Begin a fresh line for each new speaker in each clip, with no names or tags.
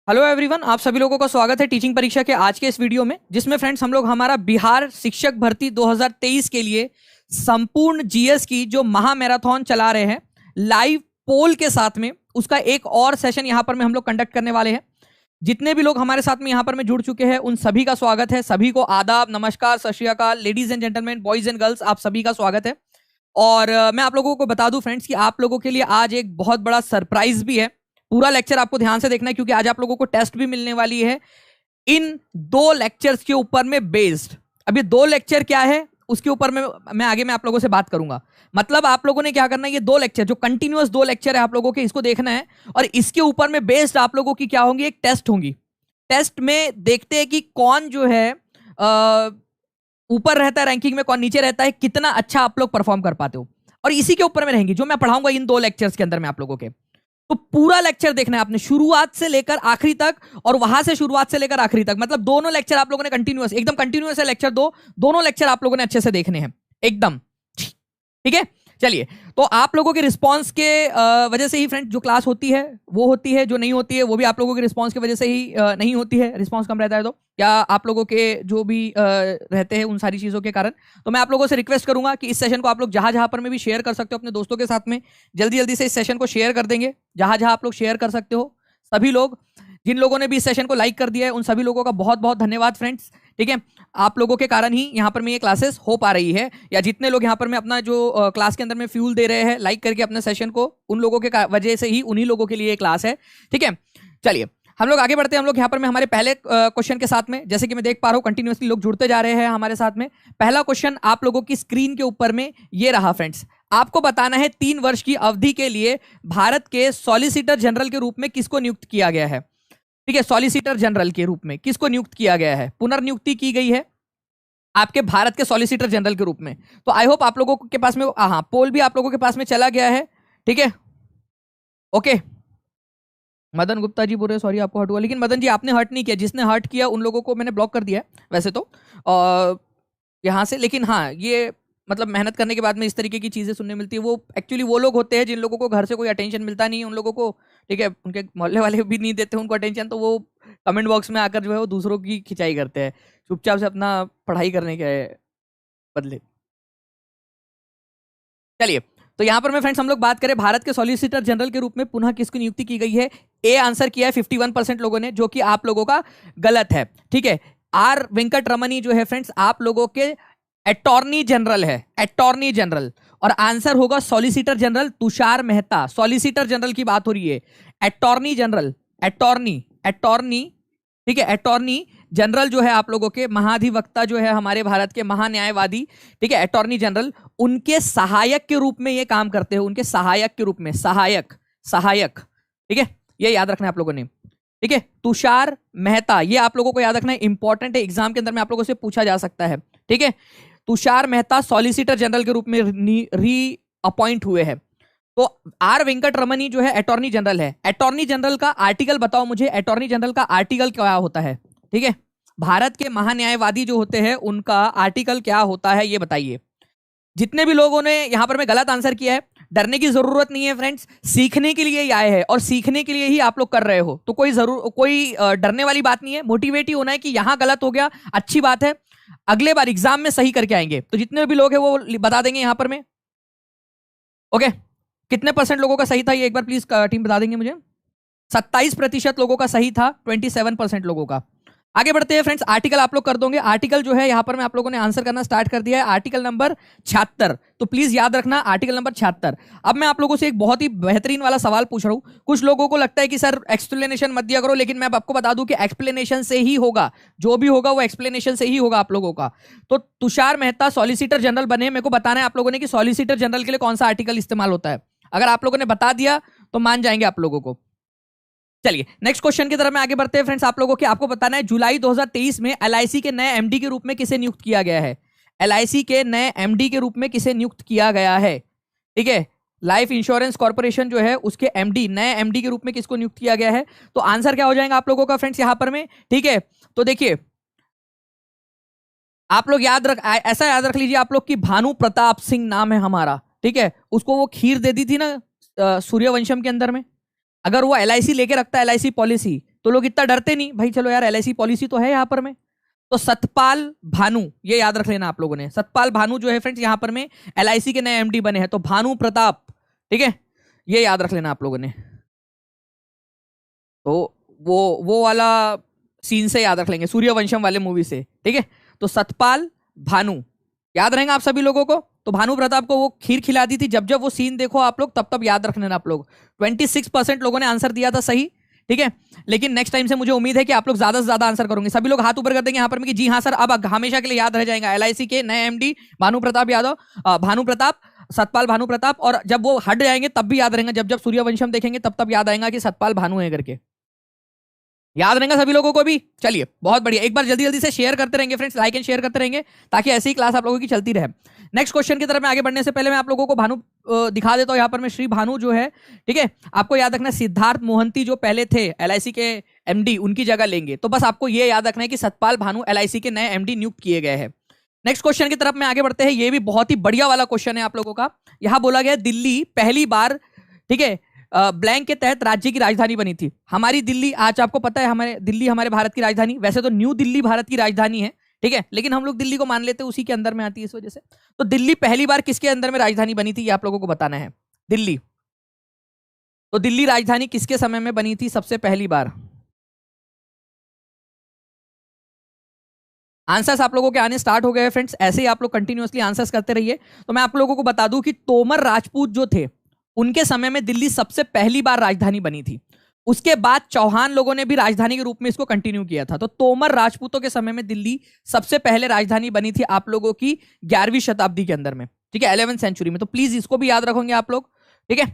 Hello everyone, आप सभी लोगों का स्वागत है टीचिंग परीक्षा के आज के इस वीडियो में, जिसमें फ्रेंड्स हम लोग हमारा बिहार शिक्षक भर्ती 2023 के लिए संपूर्ण जीएस की जो महा मैराथन चला रहे हैं लाइव पोल के साथ में, उसका एक और सेशन यहां पर में हम लोग कंडक्ट करने वाले हैं। जितने भी लोग हमारे साथ में यहां पर में जुड़ चुके हैं उन सभी का स्वागत है। सभी को आदाब, नमस्कार, सत श्री अकाल, ladies and gentleman, boys and girls, आप सभी का स्वागत है। और मैं आप लोगों को बता दूं फ्रेंड्स कि आप लोगों के लिए आज एक बहुत बड़ा सरप्राइज भी है। पूरा लेक्चर आपको ध्यान से देखना है क्योंकि आज आप लोगों को टेस्ट भी मिलने वाली है इन दो लेक्चर्स के ऊपर में बेस्ड। अभी दो लेक्चर क्या है उसके ऊपर में मैं आगे में आप लोगों से बात करूंगा। मतलब आप लोगों ने क्या करना है, ये दो लेक्चर जो कंटिन्यूअस दो लेक्चर है आप लोगों के, इसको देखना है और इसके ऊपर में बेस्ड आप लोगों की क्या होंगी, एक टेस्ट होंगी। टेस्ट में देखते हैं कि कौन जो है ऊपर रहता है रैंकिंग में, कौन नीचे रहता है, कितना अच्छा आप लोग परफॉर्म कर पाते हो। और इसी के ऊपर में रहेंगी जो मैं पढ़ाऊंगा इन दो लेक्चर्स के अंदर में आप लोगों के। तो पूरा लेक्चर देखना है आपने शुरुआत से लेकर आखिरी तक, और वहां से शुरुआत से लेकर आखिरी तक, मतलब दोनों लेक्चर आप लोगों ने कंटिन्यूअस, एकदम कंटिन्यूअस है लेक्चर दोनों लेक्चर आप लोगों ने अच्छे से देखने हैं एकदम, ठीक है। चलिए, तो आप लोगों के रिस्पांस के वजह से ही फ्रेंड जो क्लास होती है वो होती है, जो नहीं होती है वो भी आप लोगों के रिस्पांस की वजह से ही नहीं होती है। रिस्पांस कम रहता है तो, या आप लोगों के जो भी रहते हैं उन सारी चीज़ों के कारण। तो मैं आप लोगों से रिक्वेस्ट करूंगा कि इस सेशन को आप लोग जहां जहां पर में भी शेयर कर सकते हो अपने दोस्तों के साथ में, जल्दी जल्दी से इस सेशन को शेयर कर देंगे जहां जहां आप लोग शेयर कर सकते हो। सभी लोग जिन लोगों ने भी इस सेशन को लाइक कर दिया है उन सभी लोगों का बहुत बहुत धन्यवाद फ्रेंड्स, ठीक है। आप लोगों के कारण ही यहाँ पर में ये क्लासेस हो पा रही है, या जितने लोग यहाँ पर में अपना जो क्लास के अंदर में फ्यूल दे रहे हैं लाइक करके अपने सेशन को, उन लोगों के वजह से ही उन्हीं लोगों के लिए ये क्लास है, ठीक है। चलिए हम लोग आगे बढ़ते हैं। हम लोग यहाँ पर में हमारे पहले क्वेश्चन के साथ में, जैसे कि मैं देख पा रहा हूँ कंटिन्यूअसली लोग जुड़ते जा रहे हैं हमारे साथ में। पहला क्वेश्चन आप लोगों की स्क्रीन के ऊपर में ये रहा फ्रेंड्स। आपको बताना है 3 वर्ष की अवधि के लिए भारत के सॉलिसिटर जनरल के रूप में किसको नियुक्त किया गया है, ठीक है। सॉलिसिटर जनरल के रूप में किसको नियुक्त किया गया है, पुनर्नियुक्ति की गई है आपके भारत के सॉलिसिटर जनरल के रूप में। तो आई होप आप लोगों के पास में, हाँ, पोल भी आप लोगों के पास में चला गया है, ठीक है, ओके। मदन गुप्ता जी बोल रहे सॉरी आपको हर्ट हुआ, लेकिन मदन जी आपने हर्ट नहीं किया, जिसने हर्ट किया उन लोगों को मैंने ब्लॉक कर दिया है वैसे तो यहाँ से। लेकिन हाँ, ये मतलब मेहनत करने के बाद में इस तरीके की चीज़ें सुनने मिलती है, वो एक्चुअली वो लोग होते हैं जिन लोगों को घर से कोई अटेंशन मिलता नहीं है उन लोगों को, ठीक है, उनके मोहल्ले वाले भी नहीं देते उनको अटेंशन, तो वो कमेंट बॉक्स में आकर जो है वो दूसरों की खिंचाई करते हैं चुपचाप से अपना पढ़ाई करने के बदले। चलिए, तो यहां पर मैं फ्रेंड्स हम लोग बात करें भारत के सॉलिसिटर जनरल के रूप में पुनः किसकी नियुक्ति की गई है। ए आंसर किया है 51% लोगों ने, जो कि आप लोगों का गलत है, ठीक है। आर वेंकट रमनी जो है फ्रेंड्स आप लोगों के अटॉर्नी जनरल है, अटॉर्नी जनरल, और आंसर होगा solicitor general Tushar Mehta. Solicitor general की बात हो रही है, अटॉर्नी जनरल, अटॉर्नी, अटॉर्नी, ठीक है, अटॉर्नी जनरल जो है आप लोगों के महाधिवक्ता जो है हमारे भारत के महान्यायवादी, ठीक है, अटॉर्नी जनरल, उनके सहायक के रूप में ये काम करते हैं, उनके सहायक के रूप में, सहायक, सहायक, ठीक है, ये याद रखना है आप लोगों ने, ठीक है। तुषार मेहता, ये आप लोगों को याद रखना है, इंपॉर्टेंट है, एग्जाम के अंदर में आप लोगों से पूछा जा सकता है, ठीक है। तुषार मेहता सॉलिसिटर जनरल के रूप में री अपॉइंट हुए हैं। तो आर वेंकट रमनी जो है अटॉर्नी जनरल है। अटॉर्नी जनरल का आर्टिकल बताओ मुझे, अटॉर्नी जनरल का आर्टिकल क्या होता है, ठीक है। भारत के महान्यायवादी जो होते हैं उनका आर्टिकल क्या होता है ये बताइए। जितने भी लोगों ने यहां पर में गलत आंसर किया है, डरने की जरूरत नहीं है फ्रेंड्स, सीखने के लिए ही आए हैं और सीखने के लिए ही आप लोग कर रहे हो, तो कोई डरने वाली बात नहीं है। मोटिवेट ही होना है कि यहां गलत हो गया, अच्छी बात है, अगले बार एग्जाम में सही करके आएंगे। तो जितने भी लोग हैं वो बता देंगे यहां पर में, ओके। कितने परसेंट लोगों का सही था ये एक बार प्लीज टीम बता देंगे मुझे। 27% लोगों का सही था, 27% लोगों का। आगे बढ़ते हैं फ्रेंड्स, आर्टिकल आप लोग कर दोगे। आर्टिकल जो है यहां पर मैं आप लोगों ने आंसर करना स्टार्ट कर दिया है, आर्टिकल नंबर 76। तो प्लीज याद रखना आर्टिकल नंबर 76। अब मैं आप लोगों से एक बहुत ही बेहतरीन वाला सवाल पूछ रहा हूं। कुछ लोगों को लगता है कि सर एक्सप्लेनेशन मत दिया करो, लेकिन मैं आपको बता दूं कि एक्सप्लेनेशन से ही होगा, जो भी होगा वो एक्सप्लेनेशन से ही होगा आप लोगों का। तो तुषार मेहता सॉलिसिटर जनरल बने, मेरे को बताना है आप लोगों ने कि सॉलिसिटर जनरल के लिए कौन सा आर्टिकल इस्तेमाल होता है। अगर आप लोगों ने बता दिया तो मान जाएंगे आप लोगों को। चलिए नेक्स्ट क्वेश्चन की तरफ में आगे बढ़ते हैं फ्रेंड्स। आप लोगों के आपको बताना है जुलाई 2023 में एलआईसी के नए एमडी के रूप में किसे नियुक्त किया गया है। एलआईसी के नए एमडी के रूप में किसे नियुक्त किया गया है, ठीक है। लाइफ इंश्योरेंस कॉर्पोरेशन जो है उसके एमडी, नए एमडी के रूप में किसको नियुक्त किया गया है। तो आंसर क्या हो जाएगा आप लोगों का फ्रेंड्स यहां पर में, ठीक है। तो देखिए आप लोग ऐसा याद रख लीजिए आप लोग की भानु प्रताप सिंह नाम है हमारा, ठीक है। उसको वो खीर दे दी थी ना सूर्यवंशम के अंदर में, अगर वो एलआईसी लेके रखता है, एलआईसी पॉलिसी, तो लोग इतना डरते नहीं भाई, चलो यार LIC पॉलिसी तो है यहाँ पर में। तो सतपाल भानु, ये याद रख लेना आप लोगों ने, सतपाल भानु जो है फ्रेंड्स यहाँ पर में LIC के नए MD बने हैं। तो भानु प्रताप, ठीक है, ये याद रख लेना आप लोगों ने। तो वो वाला सीन से याद रख लेंगे, सूर्यवंशम वाले मूवी से, ठीक है। तो सतपाल भानु याद रहेगा आप सभी लोगों को। तो भानु प्रताप को वो खीर खिला दी थी, जब जब वो सीन देखो आप लोग तब तब याद रख लेना आप लोग। 26% लोगों ने आंसर दिया था सही, ठीक है। लेकिन नेक्स्ट टाइम से मुझे उम्मीद है कि आप लोग ज्यादा से ज्यादा आंसर करोगे। सभी लोग हाथ ऊपर कर देंगे यहाँ पर में कि जी हाँ सर, अब हमेशा के लिए याद रह जाएगा LIC के नए MD भानु प्रताप यादव, भानु प्रताप, सतपाल भानु प्रताप। और जब वो हट जाएंगे तब भी याद रहेगा, जब जब सूर्यवंशम देखेंगे तब तब याद आएगा कि सतपाल भानु है करके, याद रहेगा सभी लोगों को भी। चलिए बहुत बढ़िया, एक बार जल्दी जल्दी से शेयर करते रहेंगे फ्रेंड्स, लाइक एंड शेयर करते रहेंगे ताकि ऐसी ही क्लास आप लोगों की चलती रहे। नेक्स्ट क्वेश्चन की तरफ में आगे बढ़ने से पहले मैं आप लोगों को भानु दिखा देता हूं। यहाँ पर मैं श्री भानु जो है, ठीक है, आपको याद रखना सिद्धार्थ मोहंती जो पहले थे LIC के MD, उनकी जगह लेंगे। तो बस आपको ये याद रखना है कि सतपाल भानु LIC के नए MD नियुक्त किए गए हैं। नेक्स्ट क्वेश्चन की तरफ में आगे बढ़ते हैं। ये भी बहुत ही बढ़िया वाला क्वेश्चन है आप लोगों का। यहाँ बोला गया दिल्ली पहली बार, ठीक है, ब्लैंक के तहत राज्य की राजधानी बनी थी। हमारी दिल्ली, आज आपको पता है हमारे दिल्ली हमारे भारत की राजधानी, वैसे तो न्यू दिल्ली भारत की राजधानी है, ठीक है, लेकिन हम लोग दिल्ली को मान लेते हैं उसी के अंदर में आती है इस वजह से। तो दिल्ली पहली बार किसके अंदर में राजधानी बनी थी, ये आप लोगों को बताना है। दिल्ली, तो दिल्ली राजधानी किसके समय में बनी थी सबसे पहली बार? आंसर्स आप लोगों के आने स्टार्ट हो गए फ्रेंड्स, ऐसे ही आप लोग कंटिन्यूअसली आंसर्स करते रहिए। तो मैं आप लोगों को बता दूं कि तोमर राजपूत जो थे उनके समय में दिल्ली सबसे पहली बार राजधानी बनी थी। उसके बाद चौहान लोगों ने भी राजधानी के रूप में इसको कंटिन्यू किया था। तो तोमर राजपूतों के समय में दिल्ली सबसे पहले राजधानी बनी थी आप लोगों की 11वीं शताब्दी के अंदर में, ठीक है, 11वीं सेंचुरी में। तो प्लीज इसको भी याद रखोगे आप लोग, ठीक है।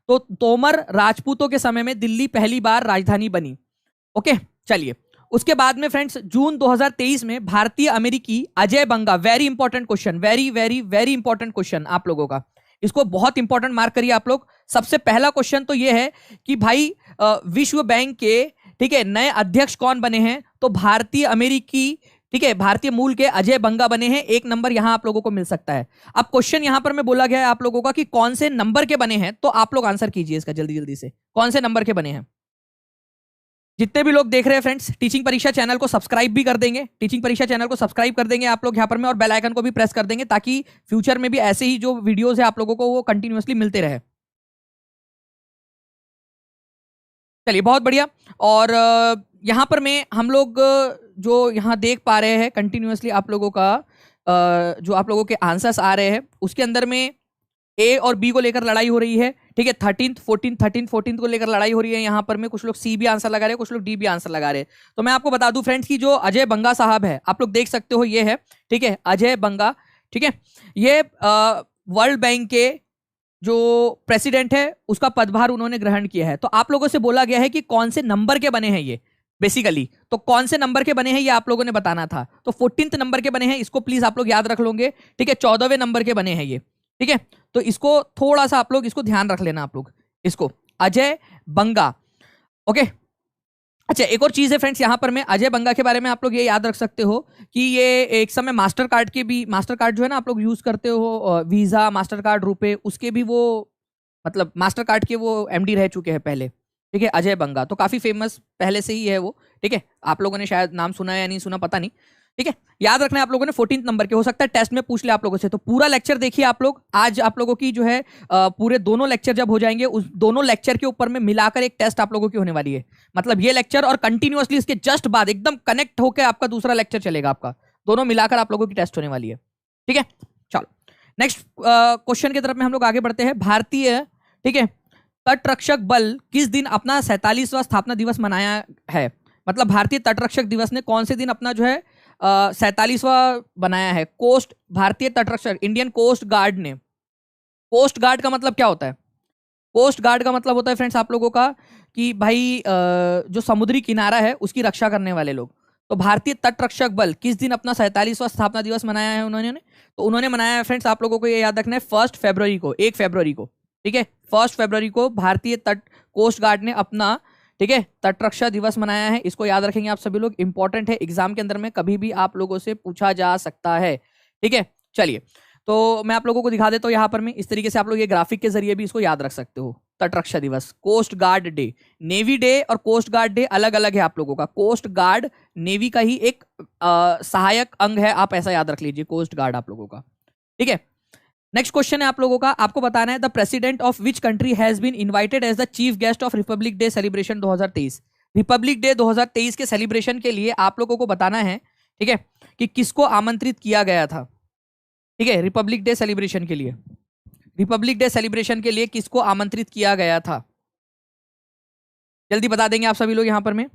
तो तोमर राजपूतों के समय में दिल्ली पहली बार राजधानी बनी। ओके, चलिए उसके बाद में फ्रेंड्स जून 2023 में भारतीय अमेरिकी Ajay Banga, very important question, very very very important question आप लोगों का, इसको बहुत इंपॉर्टेंट मार्क करिए आप लोग। सबसे पहला क्वेश्चन तो ये है कि भाई विश्व बैंक के, ठीक है, नए अध्यक्ष कौन बने हैं? तो भारतीय अमेरिकी, ठीक है, भारतीय मूल के अजय बंगा बने हैं। 1 नंबर यहां आप लोगों को मिल सकता है। अब क्वेश्चन यहां पर मैं बोला गया है आप लोगों का कि कौन से नंबर के बने हैं, तो आप लोग आंसर कीजिए इसका जल्दी जल्दी से, कौन से नंबर के बने हैं। जितने भी लोग देख रहे हैं फ्रेंड्स, टीचिंग परीक्षा चैनल को सब्सक्राइब भी कर देंगे, टीचिंग परीक्षा चैनल को सब्सक्राइब कर देंगे आप लोग यहाँ पर में, और बेल आइकन को भी प्रेस कर देंगे ताकि फ्यूचर में भी ऐसे ही जो वीडियोस है आप लोगों को वो कंटिन्यूअसली मिलते रहे। चलिए बहुत बढ़िया। और यहाँ पर में हम लोग जो यहाँ देख पा रहे हैं कंटिन्यूअसली आप लोगों का जो आप लोगों के आंसर्स आ रहे हैं, उसके अंदर में A और B को लेकर लड़ाई हो रही है, ठीक है, 13th 14th को लेकर लड़ाई हो रही है। यहाँ पर में कुछ लोग C भी आंसर लगा रहे हैं, कुछ लोग D भी आंसर लगा रहे हैं। तो मैं आपको बता दूं फ्रेंड्स कि जो अजय बंगा साहब है, आप लोग देख सकते हो, ये है, ठीक है, अजय बंगा, ठीक है, ये वर्ल्ड बैंक के जो प्रेसिडेंट है उसका पदभार उन्होंने ग्रहण किया है। तो आप लोगों से बोला गया है कि कौन से नंबर के बने हैं ये बेसिकली, तो कौन से नंबर के बने हैं ये आप लोगों ने बताना था। तो 14th नंबर के बने हैं, इसको प्लीज आप लोग याद रख लोगे, ठीक है। 14वें नंबर के बने हैं ये, ठीक है। तो इसको थोड़ा सा आप लोग इसको ध्यान रख लेना आप लोग, इसको अजय बंगा, ओके। अच्छा, एक और चीज है फ्रेंड्स, यहाँ पर मैं अजय बंगा के बारे में आप लोग ये याद रख सकते हो कि ये एक समय मास्टर कार्ड के भी, मास्टर कार्ड जो है ना आप लोग यूज करते हो, वीजा, मास्टर कार्ड, रुपए, उसके भी वो मतलब मास्टर कार्ड के वो MD रह चुके हैं पहले, ठीक है, अजय बंगा। तो काफी फेमस पहले से ही है वो, ठीक है। आप लोगों ने शायद नाम सुना है या नहीं सुना पता नहीं, ठीक है। याद रखना है आप लोगों ने 14th नंबर के, हो सकता है टेस्ट में पूछ ले आप लोगों से। तो पूरा लेक्चर देखिए आप लोग, आज आप लोगों की जो है पूरे दोनों लेक्चर जब हो जाएंगे, उस दोनों लेक्चर के ऊपर में मिलाकर एक टेस्ट आप लोगों की होने वाली है। मतलब ये लेक्चर और कंटिन्यूअसली इसके जस्ट बाद एकदम कनेक्ट होकर आपका दूसरा लेक्चर चलेगा, आपका दोनों मिलाकर आप लोगों की टेस्ट होने वाली है, ठीक है। चलो नेक्स्ट क्वेश्चन की तरफ में हम लोग आगे बढ़ते हैं। भारतीय, ठीक है, तटरक्षक बल किस दिन अपना 47वां स्थापना दिवस मनाया है? मतलब भारतीय तटरक्षक दिवस ने कौन से दिन अपना जो है 47वां बनाया है? कोस्ट, भारतीय तटरक्षक, इंडियन कोस्ट गार्ड ने, कोस्ट गार्ड का मतलब क्या होता है? कोस्ट गार्ड का मतलब होता है फ्रेंड्स आप लोगों का कि भाई जो समुद्री किनारा है उसकी रक्षा करने वाले लोग। तो भारतीय तटरक्षक बल किस दिन अपना 47वां स्थापना दिवस मनाया है उन्होंने? तो उन्होंने मनाया है फ्रेंड्स, आप लोगों को ये याद रखना है, 1 फरवरी को, 1 फरवरी को, ठीक है, 1 फरवरी को भारतीय तट कोस्ट गार्ड ने अपना, ठीक है, तटरक्षा दिवस मनाया है। इसको याद रखेंगे आप सभी लोग, इंपॉर्टेंट है, एग्जाम के अंदर में कभी भी आप लोगों से पूछा जा सकता है, ठीक है। चलिए तो मैं आप लोगों को दिखा देता हूँ यहाँ पर में, इस तरीके से आप लोग ये ग्राफिक के जरिए भी इसको याद रख सकते हो। तटरक्षा दिवस, coast guard day. Navy day और कोस्ट गार्ड डे अलग अलग है आप लोगों का। कोस्ट गार्ड नेवी का ही एक सहायक अंग है, आप ऐसा याद रख लीजिए, कोस्ट गार्ड आप लोगों का। ठीक है, नेक्स्ट क्वेश्चन है आप लोगों का, आपको बताना है the president of which country has been invited as the chief guest of republic day celebration 2023। Republic day 2023 के सेलिब्रेशन के लिए आप लोगों को बताना है, ठीक है, कि किसको आमंत्रित किया गया था। ठीक है, रिपब्लिक डे सेलिब्रेशन के लिए, रिपब्लिक डे सेलिब्रेशन के लिए किसको आमंत्रित किया गया था, जल्दी बता देंगे आप सभी लोग यहां पर में।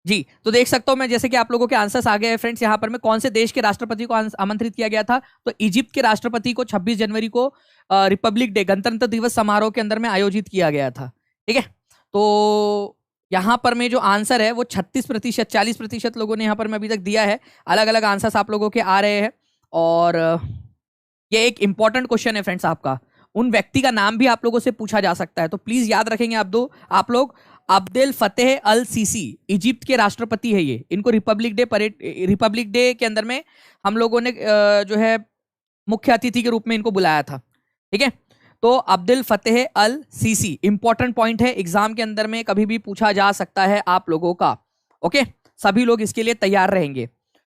जी, तो देख सकता हूं मैं जैसे कि आप लोगों के आंसर्स आ गए हैं फ्रेंड्स। यहां पर में कौन से देश के राष्ट्रपति को आमंत्रित किया गया था, तो इजिप्ट के राष्ट्रपति को 26 जनवरी को रिपब्लिक डे गणतंत्र दिवस समारोह के अंदर में आयोजित किया गया था। ठीक है, तो यहां पर में जो आंसर है वो 36%, 40% लोगों ने यहां पर में अभी तक दिया है। अलग अलग आंसर्स आप लोगों के आ रहे हैं, और ये एक इंपॉर्टेंट क्वेश्चन है फ्रेंड्स आपका। उन व्यक्ति का नाम भी आप लोगों से पूछा जा सकता है, तो प्लीज याद रखेंगे आप लोग। अब्देल फतेह अल सीसी इजिप्ट के राष्ट्रपति है ये। इनको रिपब्लिक डे के अंदर में हम लोगों ने जो है मुख्य अतिथि के रूप में इनको बुलाया था। ठीक है, तो अब्देल फतेह अल सीसी इंपॉर्टेंट पॉइंट है, एग्जाम के अंदर में कभी भी पूछा जा सकता है आप लोगों का। ओके, सभी लोग इसके लिए तैयार रहेंगे।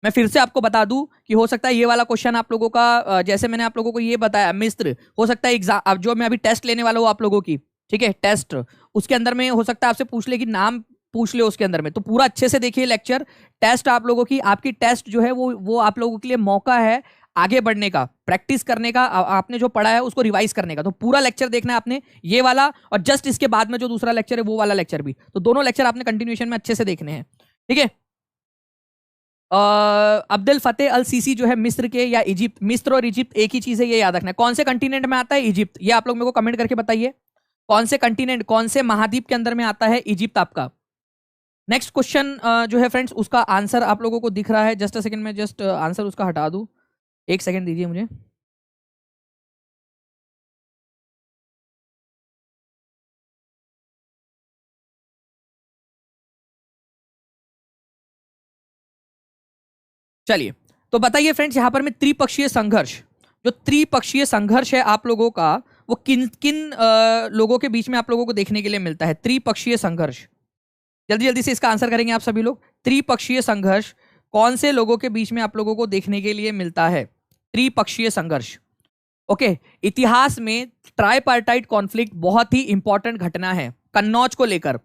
मैं फिर से आपको बता दूं कि हो सकता है ये वाला क्वेश्चन आप लोगों का, जैसे मैंने आप लोगों को ये बताया मिस्र, हो सकता है एग्जाम, अब जो मैं अभी टेस्ट लेने वाला हूँ आप लोगों की, ठीक है, टेस्ट, उसके अंदर में हो सकता है आपसे पूछ ले कि नाम पूछ ले उसके अंदर में, तो पूरा अच्छे से देखिए लेक्चर। टेस्ट आप लोगों की, आपकी टेस्ट जो है वो आप लोगों के लिए मौका है आगे बढ़ने का, प्रैक्टिस करने का, आपने जो पढ़ा है उसको रिवाइज करने का। तो पूरा लेक्चर देखना है आपने, ये वाला और जस्ट इसके बाद में जो दूसरा लेक्चर है वो वाला लेक्चर भी, तो दोनों लेक्चर आपने कंटिन्यूएशन में अच्छे से देखने हैं। ठीक है, अब्देल फतेह अल सीसी जो है मिस्र के या इजिप्ट, मिस्र और इजिप्ट एक ही चीज है, ये याद रखना है। कौन से कंटिनेंट में आता है इजिप्ट, ये आप लोग मेरे को कमेंट करके बताइए, कौन से कंटिनेंट, कौन से महाद्वीप के अंदर में आता है इजिप्ट आपका। नेक्स्ट क्वेश्चन जो है फ्रेंड्स उसका आंसर आप लोगों को दिख रहा है, जस्ट अ सेकंड में जस्ट आंसर उसका हटा दूं, एक सेकंड दीजिए मुझे। चलिए, तो बताइए फ्रेंड्स यहां पर में त्रिपक्षीय संघर्ष, जो त्रिपक्षीय संघर्ष है आप लोगों का, वो किन किन लोगों के बीच में आप लोगों को देखने के लिए मिलता है। त्रिपक्षीय संघर्ष, जल्दी जल्दी से इसका आंसर करेंगे आप सभी लोग। त्रिपक्षीय संघर्ष कौन से लोगों के बीच में आप लोगों को देखने के लिए मिलता है, त्रिपक्षीय संघर्ष। ओके, इतिहास में ट्राइपार्टाइट कॉन्फ्लिक्ट बहुत ही इंपॉर्टेंट घटना है। कन्नौज को लेकर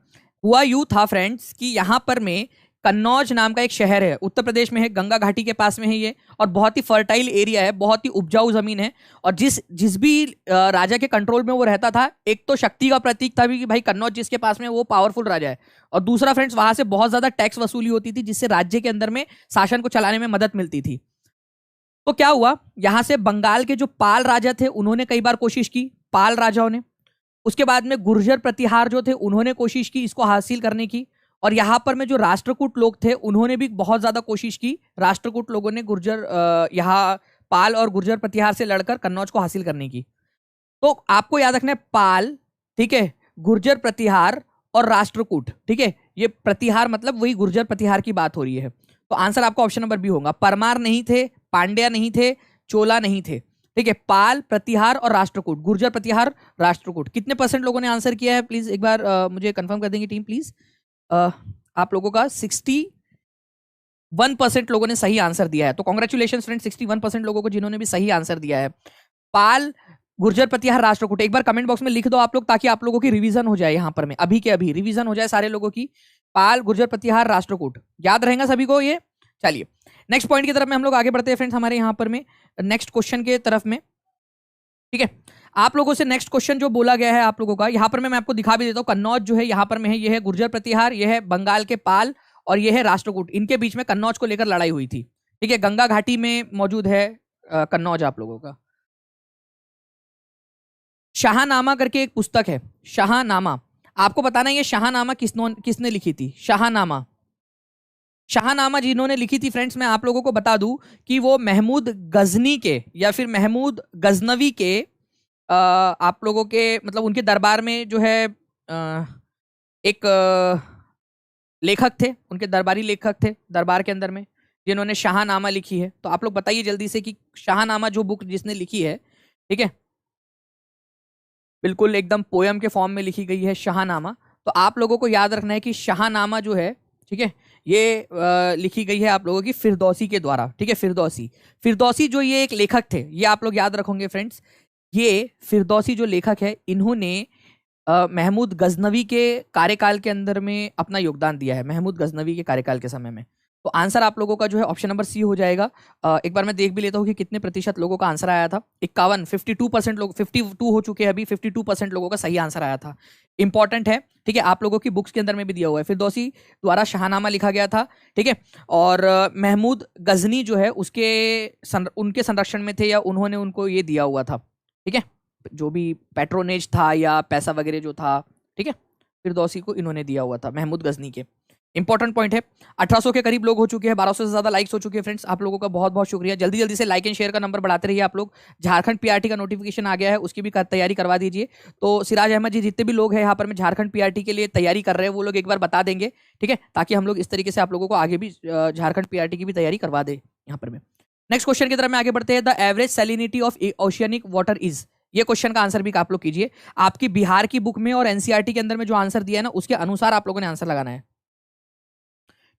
हुआ यूं था फ्रेंड्स कि यहां पर में कन्नौज नाम का एक शहर है, उत्तर प्रदेश में है, गंगा घाटी के पास में है ये, और बहुत ही फर्टाइल एरिया है, बहुत ही उपजाऊ जमीन है। और जिस भी राजा के कंट्रोल में वो रहता था, एक तो शक्ति का प्रतीक था भी कि भाई कन्नौज जिसके पास में वो पावरफुल राजा है, और दूसरा फ्रेंड्स वहां से बहुत ज्यादा टैक्स वसूली होती थी, जिससे राज्य के अंदर में शासन को चलाने में मदद मिलती थी। तो क्या हुआ, यहां से बंगाल के जो पाल राजा थे उन्होंने कई बार कोशिश की, पाल राजाओं ने। उसके बाद में गुर्जर प्रतिहार जो थे उन्होंने कोशिश की इसको हासिल करने की, और यहां पर में जो राष्ट्रकूट लोग थे उन्होंने भी बहुत ज्यादा कोशिश की। राष्ट्रकूट लोगों ने गुर्जर यहाँ पाल और गुर्जर प्रतिहार से लड़कर कन्नौज को हासिल करने की। तो आपको याद रखना है पाल, ठीक है, गुर्जर प्रतिहार और राष्ट्रकूट। ठीक है, ये प्रतिहार मतलब वही गुर्जर प्रतिहार की बात हो रही है। तो आंसर आपका ऑप्शन नंबर बी होगा। परमार नहीं थे, पांड्या नहीं थे, चोला नहीं थे। ठीक है, पाल, प्रतिहार और राष्ट्रकूट, गुर्जर प्रतिहार राष्ट्रकूट। कितने परसेंट लोगों ने आंसर किया है प्लीज एक बार मुझे कंफर्म कर देंगे टीम प्लीज। आप लोगों का 61% लोगों ने सही आंसर दिया है, तो कॉन्ग्रेचुलेशन फ्रेंड 61% लोगों को जिन्होंने भी सही आंसर दिया है। पाल, गुर्जर प्रतिहार, राष्ट्रकूट एक बार कमेंट बॉक्स में लिख दो आप लोग, ताकि आप लोगों की रिवीजन हो जाए, यहां पर में अभी के अभी रिवीजन हो जाए सारे लोगों की। पाल, गुर्जर प्रतिहार, राष्ट्रकूट याद रहेगा सभी को ये। चलिए नेक्स्ट पॉइंट की तरफ में हम लोग आगे बढ़ते हैं फ्रेंड्स, हमारे यहां पर में नेक्स्ट क्वेश्चन के तरफ में। ठीक है, आप लोगों से नेक्स्ट क्वेश्चन जो बोला गया है आप लोगों का, यहां पर मैं आपको दिखा भी देता हूं। कन्नौज जो है यहां पर में है, ये है गुर्जर प्रतिहार, ये है बंगाल के पाल, और ये है राष्ट्रकूट। इनके बीच में कन्नौज को लेकर लड़ाई हुई थी। ठीक है, गंगा घाटी में मौजूद है कन्नौज आप लोगों का। शाहनामा करके एक पुस्तक है, शाहनामा, आपको बताना है ये शाहनामा किसने लिखी थी। शाहनामा, शाहनामा जिन्होंने लिखी थी फ्रेंड्स, मैं आप लोगों को बता दूं कि वो महमूद गजनी के या फिर महमूद गजनवी के आप लोगों के मतलब उनके दरबार में जो है एक लेखक थे, उनके दरबारी लेखक थे दरबार के अंदर में, जिन्होंने शाहनामा लिखी है। तो आप लोग बताइए जल्दी से कि शाहनामा जो बुक जिसने लिखी है, ठीक है, बिल्कुल एकदम पोयम के फॉर्म में लिखी गई है शाहनामा। तो आप लोगों को याद रखना है कि शाहनामा जो है, ठीक है, ये लिखी गई है आप लोगों की फिरदौसी के द्वारा, ठीक है, फिरदौसी। फिरदौसी जो ये एक लेखक थे, ये आप लोग याद रखोगे फ्रेंड्स। ये फिरदौसी जो लेखक है, इन्होंने महमूद गजनवी के कार्यकाल के अंदर में अपना योगदान दिया है, महमूद गजनवी के कार्यकाल के समय में। तो आंसर आप लोगों का जो है ऑप्शन नंबर सी हो जाएगा। एक बार मैं देख भी लेता हूँ कि कितने प्रतिशत लोगों का आंसर आया था। 51, 52% लोग, 52 हो चुके हैं अभी, 52% लोगों का सही आंसर आया था। इंपॉर्टेंट है, ठीक है, आप लोगों की बुक्स के अंदर में भी दिया हुआ है, फिरदौसी द्वारा शाहनामा लिखा गया था, ठीक है। और महमूद गजनी जो है उनके संरक्षण में थे, या उन्होंने उनको ये दिया हुआ था, ठीक है, जो भी पैट्रोनेज था या पैसा वगैरह जो था, ठीक है, फिरदौसी को इन्होंने दिया हुआ था, महमूद गजनी के। इंपॉर्टेंट पॉइंट है। 1800 के करीब लोग हो चुके हैं, 1200 से ज्यादा लाइक्स हो चुके हैं फ्रेंड्स। आप लोगों का बहुत बहुत शुक्रिया। जल्दी जल्दी से लाइक एंड शेयर का नंबर बढ़ाते रहिए आप लोग। झारखंड पीआरटी का नोटिफिकेशन आ गया है, उसकी भी तैयारी करवा दीजिए। तो सिराज अहमद जी, जितने भी लोग हैं यहाँ पर में झारखंड पीआरटी के लिए तैयारी कर रहे हैं, वो लोग एक बार बता देंगे, ठीक है, ताकि हम लोग इस तरीके से आप लोगों को आगे भी झारखंड पीआरटी की भी तैयारी करवा दे यहाँ पर में। नेक्स्ट क्वेश्चन की तरफ में आगे बढ़ते हैं। The average salinity of oceanic water is, ये क्वेश्चन का आंसर भी आप लोग कीजिए। आपकी बिहार की बुक में और एनसीईआरटी के अंदर में जो आंसर दिया है ना, उसके अनुसार आप लोगों ने आंसर लगाना है,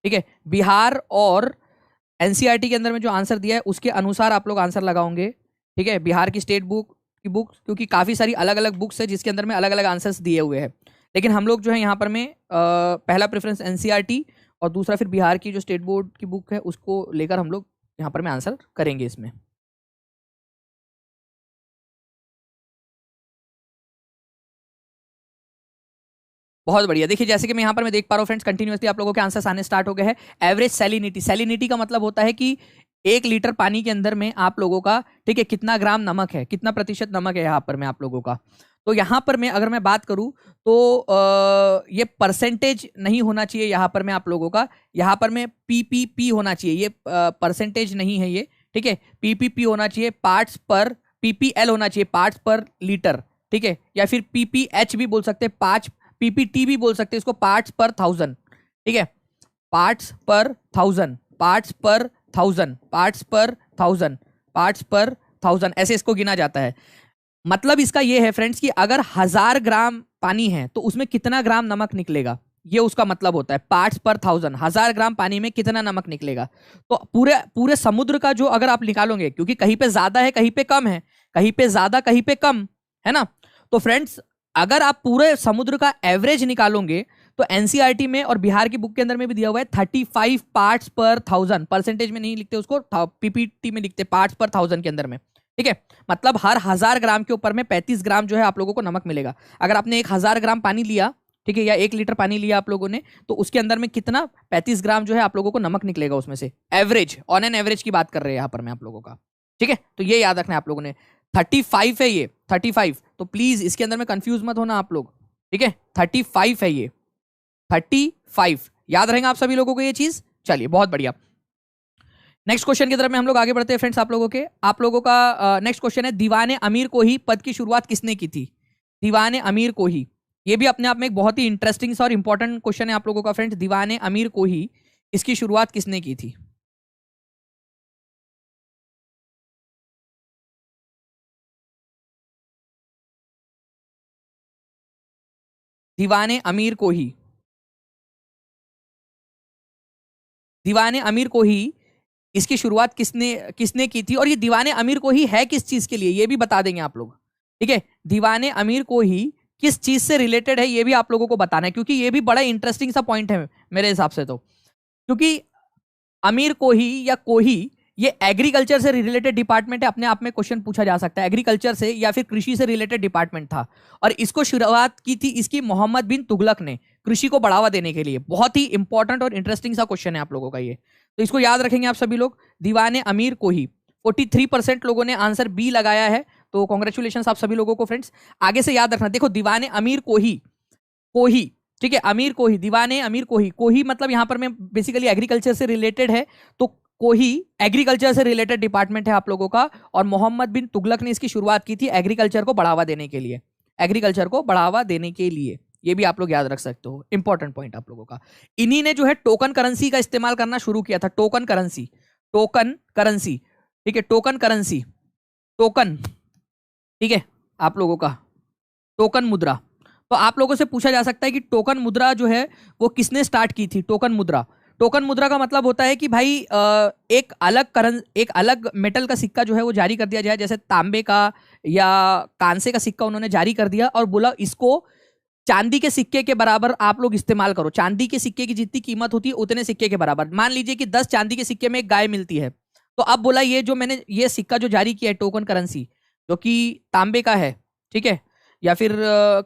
ठीक है। बिहार और एनसीईआरटी के अंदर में जो आंसर दिया है उसके अनुसार आप लोग आंसर लगाओगे, ठीक है। बिहार की स्टेट बुक की बुक, क्योंकि काफी सारी अलग अलग बुक्स है जिसके अंदर में अलग अलग आंसर्स दिए हुए हैं, लेकिन हम लोग जो है यहाँ पर में पहला प्रेफरेंस एनसीईआरटी और दूसरा फिर बिहार की जो स्टेट बोर्ड की बुक है उसको लेकर हम लोग यहाँ पर में आंसर करेंगे इसमें। बहुत बढ़िया। देखिए जैसे कि मैं यहाँ पर मैं देख पा रहा हूँ फ्रेंड्स, कंटिन्यूअसली आप लोगों के आंसर्स आने स्टार्ट हो गए हैं। एवरेज सैलिनिटी, सैलिनिटी का मतलब होता है कि 1 लीटर पानी के अंदर में आप लोगों का, ठीक है, कितना ग्राम नमक है, कितना प्रतिशत नमक है यहाँ पर में आप लोगों का। तो यहाँ पर मैं अगर मैं बात करूँ तो ये परसेंटेज नहीं होना चाहिए यहाँ पर में आप लोगों का, यहाँ पर में पीपीपी होना चाहिए, ये परसेंटेज नहीं है ये, ठीक है। पीपीपी होना चाहिए, पार्ट्स पर, पीपीएल होना चाहिए, पार्ट्स पर लीटर, ठीक है, या फिर पीपीएच भी बोल सकते हैं, पीपीटी भी बोल सकते हैं इसको, पार्ट्स पर 1000, ठीक है, पार्ट्स पर 1000, पार्ट्स पर 1000, पार्ट्स पर 1000, पार्ट्स पर 1000, ऐसे इसको गिना जाता है। मतलब इसका ये है फ्रेंड्स कि अगर 1000 ग्राम पानी है तो उसमें कितना ग्राम नमक निकलेगा, ये उसका मतलब होता है। पार्ट्स पर 1000, 1000 ग्राम पानी में कितना नमक निकलेगा। तो पूरे पूरे समुद्र का जो अगर आप निकालोगे, क्योंकि कहीं पे ज्यादा है कहीं पे कम है, कहीं पे ज्यादा कहीं पे कम है ना, तो फ्रेंड्स अगर आप पूरे समुद्र का एवरेज निकालोगे तो एनसीईआरटी में और बिहार की बुक के अंदर में भी दिया हुआ है 35 पार्ट्स पर 1000, परसेंटेज में नहीं लिखते उसको, पीपीटी में लिखते पार्ट्स पर 1000 के अंदर में, ठीक है। मतलब हर 1000 ग्राम के ऊपर में 35 ग्राम जो है आप लोगों को नमक मिलेगा। अगर आपने 1000 ग्राम पानी लिया, ठीक है, या 1 लीटर पानी लिया आप लोगों ने, तो उसके अंदर में कितना 35 ग्राम जो है आप लोगों को नमक निकलेगा उसमें से, एवरेज, ऑन एन एवरेज की बात कर रहे हैं यहाँ पर मैं आप लोगों का, ठीक है। तो ये याद रखना है आप लोगों ने। 35 है ये, 35, तो प्लीज इसके अंदर में कंफ्यूज मत होना आप लोग, ठीक है। 35 है ये, 35 याद रहेगा आप सभी लोगों को ये चीज। चलिए बहुत बढ़िया। नेक्स्ट क्वेश्चन की तरफ में हम लोग आगे बढ़ते हैं फ्रेंड्स। आप लोगों का नेक्स्ट क्वेश्चन है, दीवाने अमीर को ही पद की शुरुआत किसने की थी। दीवाने अमीर को ही, ये भी अपने आप में एक बहुत ही इंटरेस्टिंग सा और इंपॉर्टेंट क्वेश्चन है आप लोगों का फ्रेंड्स। दीवाने अमीर को ही, इसकी शुरुआत किसने की थी। दीवाने अमीर को ही, दीवाने अमीर को ही, इसकी शुरुआत किसने किसने की थी, और ये दीवाने अमीर को ही है किस चीज के लिए, ये भी बता देंगे आप लोग, ठीक है। दीवाने अमीर को ही किस चीज से रिलेटेड है ये भी आप लोगों को बताना है, क्योंकि ये भी बड़ा इंटरेस्टिंग सा पॉइंट है मेरे हिसाब से। तो क्योंकि अमीर को ही या कोही, ये एग्रीकल्चर से रिलेटेड डिपार्टमेंट है, अपने आप में क्वेश्चन पूछा जा सकता है, एग्रीकल्चर से या फिर कृषि से रिलेटेड डिपार्टमेंट था, और इसको शुरुआत की थी इसकी मोहम्मद बिन तुगलक ने, कृषि को बढ़ावा देने के लिए। बहुत ही इंपॉर्टेंट और इंटरेस्टिंग सा क्वेश्चन है आप लोगों का ये, तो इसको याद रखेंगे आप सभी लोग। दीवाने अमीर को ही, 43% लोगों ने आंसर बी लगाया है, तो कॉन्ग्रेचुलेशन आप सभी लोगों को फ्रेंड्स। आगे से याद रखना, देखो दीवाने अमीर को ही, ठीक है, अमीर को ही, दीवाने अमीर को ही मतलब यहां पर मैं बेसिकली एग्रीकल्चर से रिलेटेड है, तो कोही एग्रीकल्चर से रिलेटेड डिपार्टमेंट है आप लोगों का, और मोहम्मद बिन तुगलक ने इसकी शुरुआत की थी एग्रीकल्चर को बढ़ावा देने के लिए, एग्रीकल्चर को बढ़ावा देने के लिए। ये भी आप लोग याद रख सकते हो, इंपॉर्टेंट पॉइंट आप लोगों का। इन्हीं ने जो है टोकन करेंसी का इस्तेमाल करना शुरू किया था, टोकन करेंसी, टोकन करेंसी, ठीक है, टोकन करेंसी, टोकन, ठीक है, आप लोगों का टोकन मुद्रा। तो आप लोगों से पूछा जा सकता है कि टोकन मुद्रा जो है वो किसने स्टार्ट की थी? टोकन मुद्रा। टोकन मुद्रा का मतलब होता है कि भाई एक अलग मेटल का सिक्का जो है वो जारी कर दिया जाए, जैसे तांबे का या कांसे का सिक्का उन्होंने जारी कर दिया और बोला इसको चांदी के सिक्के के बराबर आप लोग इस्तेमाल करो। चांदी के सिक्के की जितनी कीमत होती है उतने सिक्के के बराबर। मान लीजिए कि 10 चांदी के सिक्के में एक गाय मिलती है, तो अब बोला ये जो मैंने ये सिक्का जो जारी किया है टोकन करेंसी, जो कि तांबे का है, ठीक है, या फिर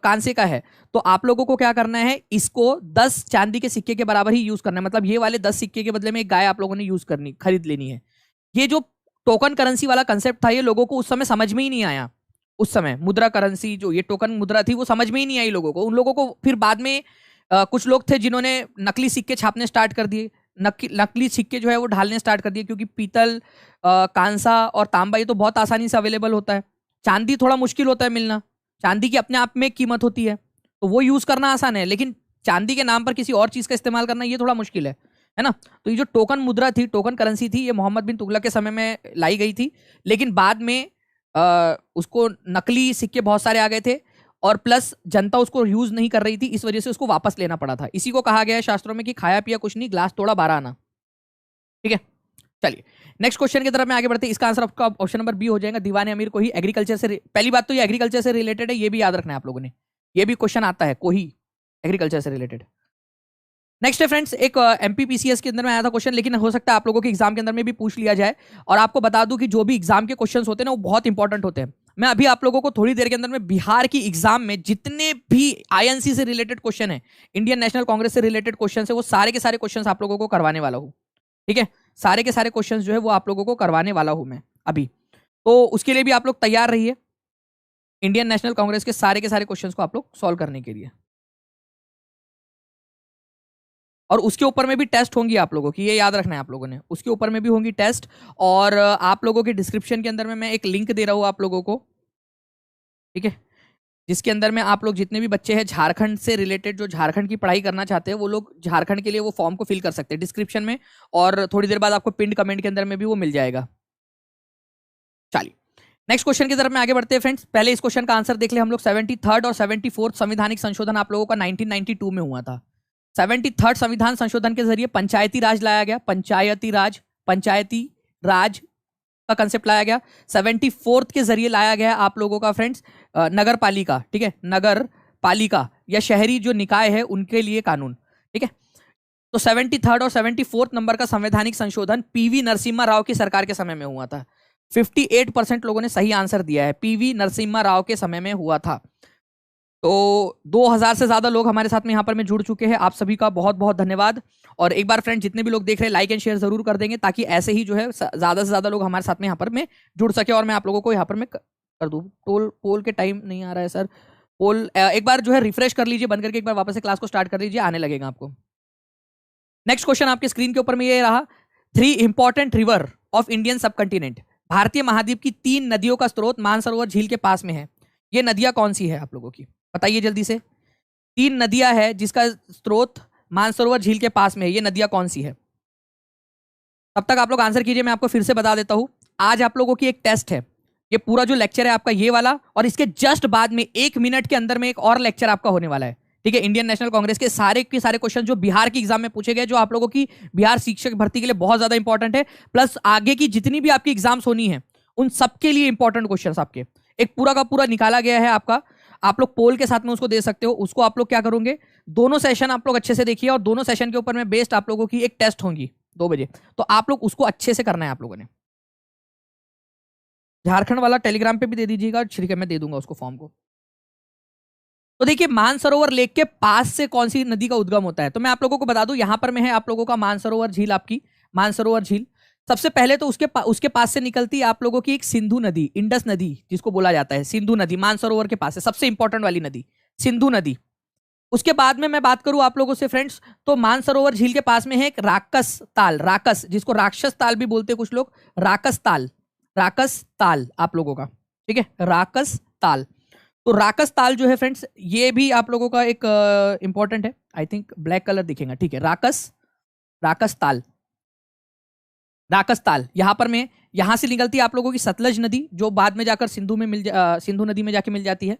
कांसे का है, तो आप लोगों को क्या करना है, इसको 10 चांदी के सिक्के के बराबर ही यूज करना है। मतलब ये वाले 10 सिक्के के बदले में एक गाय आप लोगों ने यूज करनी, खरीद लेनी है। ये जो टोकन करेंसी वाला कंसेप्ट था ये लोगों को उस समय समझ में ही नहीं आया। उस समय मुद्रा करेंसी जो ये टोकन मुद्रा थी वो समझ में ही नहीं आई लोगों को। उन लोगों को फिर बाद में कुछ लोग थे जिन्होंने नकली सिक्के छापने स्टार्ट कर दिए, नकली सिक्के जो है वो ढालने स्टार्ट कर दिए, क्योंकि पीतल, कांसा और तांबा ये तो बहुत आसानी से अवेलेबल होता है। चांदी थोड़ा मुश्किल होता है मिलना, चांदी की अपने आप में कीमत होती है, तो वो यूज करना आसान है, लेकिन चांदी के नाम पर किसी और चीज का इस्तेमाल करना ये थोड़ा मुश्किल है ना। तो ये जो टोकन मुद्रा थी, टोकन करेंसी थी, ये मोहम्मद बिन तुगलक के समय में लाई गई थी, लेकिन बाद में उसको नकली सिक्के बहुत सारे आ गए थे और प्लस जनता उसको यूज नहीं कर रही थी, इस वजह से उसको वापस लेना पड़ा था। इसी को कहा गया है शास्त्रों में कि खाया पिया कुछ नहीं, ग्लास तोड़ा 12 आना। ठीक है, चलिए नेक्स्ट क्वेश्चन की तरफ में आगे बढ़ते हैं। इसका आंसर आपका ऑप्शन नंबर बी हो जाएगा, दीवाने अमीर को ही एग्रीकल्चर से, पहली बात तो ये एग्रीकल्चर से रिलेटेड है, ये भी याद रखना है आप लोगों ने, ये भी क्वेश्चन आता है, कोही एग्रीकल्चर से रिलेटेड। नेक्स्ट है फ्रेंड्स, एक एमपीपीसीएस के अंदर में आया था क्वेश्चन, लेकिन हो सकता है आप लोगों के एग्जाम के अंदर में भी पूछ लिया जाए। और आपको बता दूं कि जो भी एग्जाम के क्वेश्चंस होते हैं ना वो बहुत इंपॉर्टेंट होते हैं। मैं अभी आप लोगों को थोड़ी देर के अंदर में बिहार की एग्जाम में जितने भी आईएनसी से रिलेटेड क्वेश्चन है, इंडियन नेशनल कांग्रेस से रिलेटेड क्वेश्चन है, वो सारे के सारे क्वेश्चन आप लोगों को करवाने वाला हूँ। ठीक है, सारे के सारे क्वेश्चन जो है वो आप लोगों को करवाने वाला हूं मैं अभी। तो उसके लिए भी आप लोग तैयार रहिए, इंडियन नेशनल कांग्रेस के सारे क्वेश्चंस को आप लोग सॉल्व करने के लिए। और उसके ऊपर में भी टेस्ट होंगी आप लोगों की, ये याद रखना है आप लोगों ने, उसके ऊपर में भी होंगी टेस्ट। और आप लोगों के डिस्क्रिप्शन के अंदर में मैं एक लिंक दे रहा हूं आप लोगों को, ठीक है, जिसके अंदर में आप लोग जितने भी बच्चे हैं झारखंड से रिलेटेड, जो झारखंड की पढ़ाई करना चाहते हैं, वो लोग झारखंड के लिए वो फॉर्म को फिल कर सकते हैं डिस्क्रिप्शन में, और थोड़ी देर बाद आपको पिंड कमेंट के अंदर में भी वो मिल जाएगा। चलिए नेक्स्ट क्वेश्चन की तरफ में आगे बढ़ते हैं फ्रेंड्स। पहले इस क्वेश्चन का आंसर देख ले हम लोग। 73rd और 74th संवैधानिक संशोधन आप लोगों का 1992 में हुआ था। 73rd संविधान संशोधन के जरिए पंचायती राज लाया गया, पंचायती राज का कंसेप्ट लाया गया। 74th के जरिए लाया गया आप लोगों का फ्रेंड्स नगर पालिका, ठीक है, नगर पालिका या शहरी जो निकाय है उनके लिए कानून। ठीक है, तो 73rd और 74th नंबर का संवैधानिक संशोधन पीवी नरसिम्हा राव की सरकार के समय में हुआ था। 58% लोगों ने सही आंसर दिया है, पीवी नरसिम्हा राव के समय में हुआ था। तो 2000 से ज्यादा लोग हमारे साथ में यहाँ पर में जुड़ चुके हैं, आप सभी का बहुत बहुत धन्यवाद। और एक बार फ्रेंड जितने भी लोग देख रहे हैं लाइक एंड शेयर जरूर कर देंगे, ताकि ऐसे ही जो है ज्यादा से ज्यादा लोग हमारे साथ में यहाँ पर में जुड़ सके। और मैं आप लोगों को यहाँ पर में कर दूँ, पोल के टाइम नहीं आ रहा है सर, पोल एक बार जो है रिफ्रेश कर लीजिए, बंद करके एक बार वापस से क्लास को स्टार्ट कर लीजिए, आने लगेगा आपको। नेक्स्ट क्वेश्चन आपके स्क्रीन के ऊपर में ये रहा, 3 इंपॉर्टेंट रिवर ऑफ इंडियन सब कंटिनेंट। भारतीय महाद्वीप की 3 नदियों का स्रोत मानसरोवर झील के पास में है, ये नदियां कौन सी है आप लोगों की बताइए जल्दी से। 3 नदियां है जिसका स्रोत मानसरोवर झील के पास में है, ये नदियां कौन सी है? तब तक आप लोग आंसर कीजिए, मैं आपको फिर से बता देता हूं। आज आप लोगों की एक टेस्ट है, ये पूरा जो लेक्चर है आपका ये वाला, और इसके जस्ट बाद में 1 मिनट के अंदर में एक और लेक्चर आपका होने वाला है। ठीक है, इंडियन नेशनल कांग्रेस के सारे क्वेश्चन जो बिहार के एग्जाम में पूछे गए, जो आप लोगों की बिहार शिक्षक भर्ती के लिए बहुत ज्यादा इंपॉर्टेंट है, प्लस आगे की जितनी भी आपकी एग्जाम्स होनी है उन सबके लिए इंपॉर्टेंट क्वेश्चन आपके एक पूरा का पूरा निकाला गया है आपका। आप लोग पोल के साथ में उसको दे सकते हो। उसको आप लोग क्या करोगे, दोनों सेशन आप लोग अच्छे से देखिए, और दोनों सेशन के ऊपर में बेस्ड आप लोगों की एक टेस्ट होंगी 2 बजे, तो आप लोग उसको अच्छे से करना है आप लोगों ने। झारखंड वाला टेलीग्राम पे भी दे दीजिएगा, ठीक है, मैं दे दूंगा उसको फॉर्म को। तो देखिए मानसरोवर लेक के पास से कौन सी नदी का उद्गम होता है, तो मैं आप लोगों को बता दूं, यहां पर में है आप लोगों का मानसरोवर झील, आपकी मानसरोवर झील। सबसे पहले तो उसके पास से निकलती है आप लोगों की एक सिंधु नदी, इंडस नदी जिसको बोला जाता है, सिंधु नदी मानसरोवर के पास है, सबसे इंपॉर्टेंट वाली नदी सिंधु नदी। उसके बाद में मैं बात करूं आप लोगों से फ्रेंड्स, तो मानसरोवर झील के पास में है एक राकस ताल, राकस जिसको राक्षस ताल भी बोलते हैं कुछ लोग, राकस ताल आप लोगों का, ठीक है, राकस ताल। तो राकस ताल जो है फ्रेंड्स, ये भी आप लोगों का एक इंपॉर्टेंट है, आई थिंक ब्लैक कलर दिखेगा, ठीक है, राकस ताल यहां पर में, यहां से निकलती है आप लोगों की सतलज नदी, जो बाद में जाकर सिंधु नदी में जाके मिल जाती है।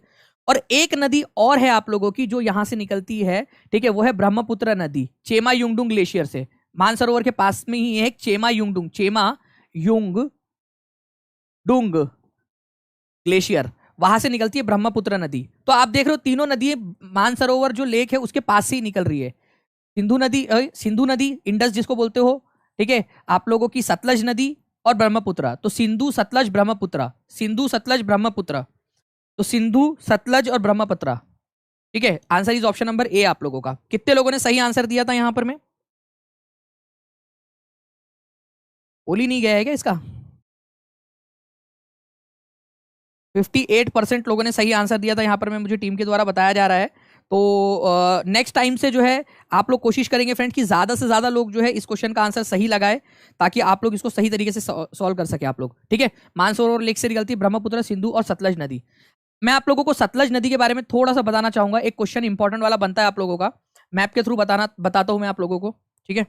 और एक नदी और है आप लोगों की जो यहां से निकलती है, ठीक है, वो है ब्रह्मपुत्र नदी, चेमा युंगडुंग ग्लेशियर से। मानसरोवर के पास में ही है एक चेमा युंगडुंग ग्लेशियर, वहां से निकलती है ब्रह्मपुत्र नदी। तो आप देख रहे हो तीनों नदी मानसरोवर जो लेक है उसके पास से ही निकल रही है। सिंधु नदी इंडस जिसको बोलते हो, ठीक है, आप लोगों की सतलज नदी और ब्रह्मपुत्र। तो सिंधु सतलज ब्रह्मपुत्र, सिंधु सतलज ब्रह्मपुत्र, तो सिंधु सतलज और ब्रह्मपुत्र, ठीक है। Answer is option number A आप लोगों का। कितने लोगों ने सही आंसर दिया था यहां पर? मैं बोल ही नहीं गया है क्या इसका? 58% लोगों ने सही आंसर दिया था यहाँ पर, मैं मुझे टीम के द्वारा बताया जा रहा है। तो नेक्स्ट टाइम से जो है आप लोग कोशिश करेंगे फ्रेंड्स कि ज्यादा से ज्यादा लोग जो है इस क्वेश्चन का आंसर सही लगाए, ताकि आप लोग इसको सही तरीके से सॉल्व कर सके आप लोग, ठीक है। मानसरोवर लेक से निकलती है ब्रह्मपुत्र, सिंधु और सतलज नदी। मैं आप लोगों को सतलज नदी के बारे में थोड़ा सा बताना चाहूंगा। एक क्वेश्चन इंपॉर्टेंट वाला बनता है आप लोगों का, मैप के थ्रू बताता हूं मैं आप लोगों को, ठीक है,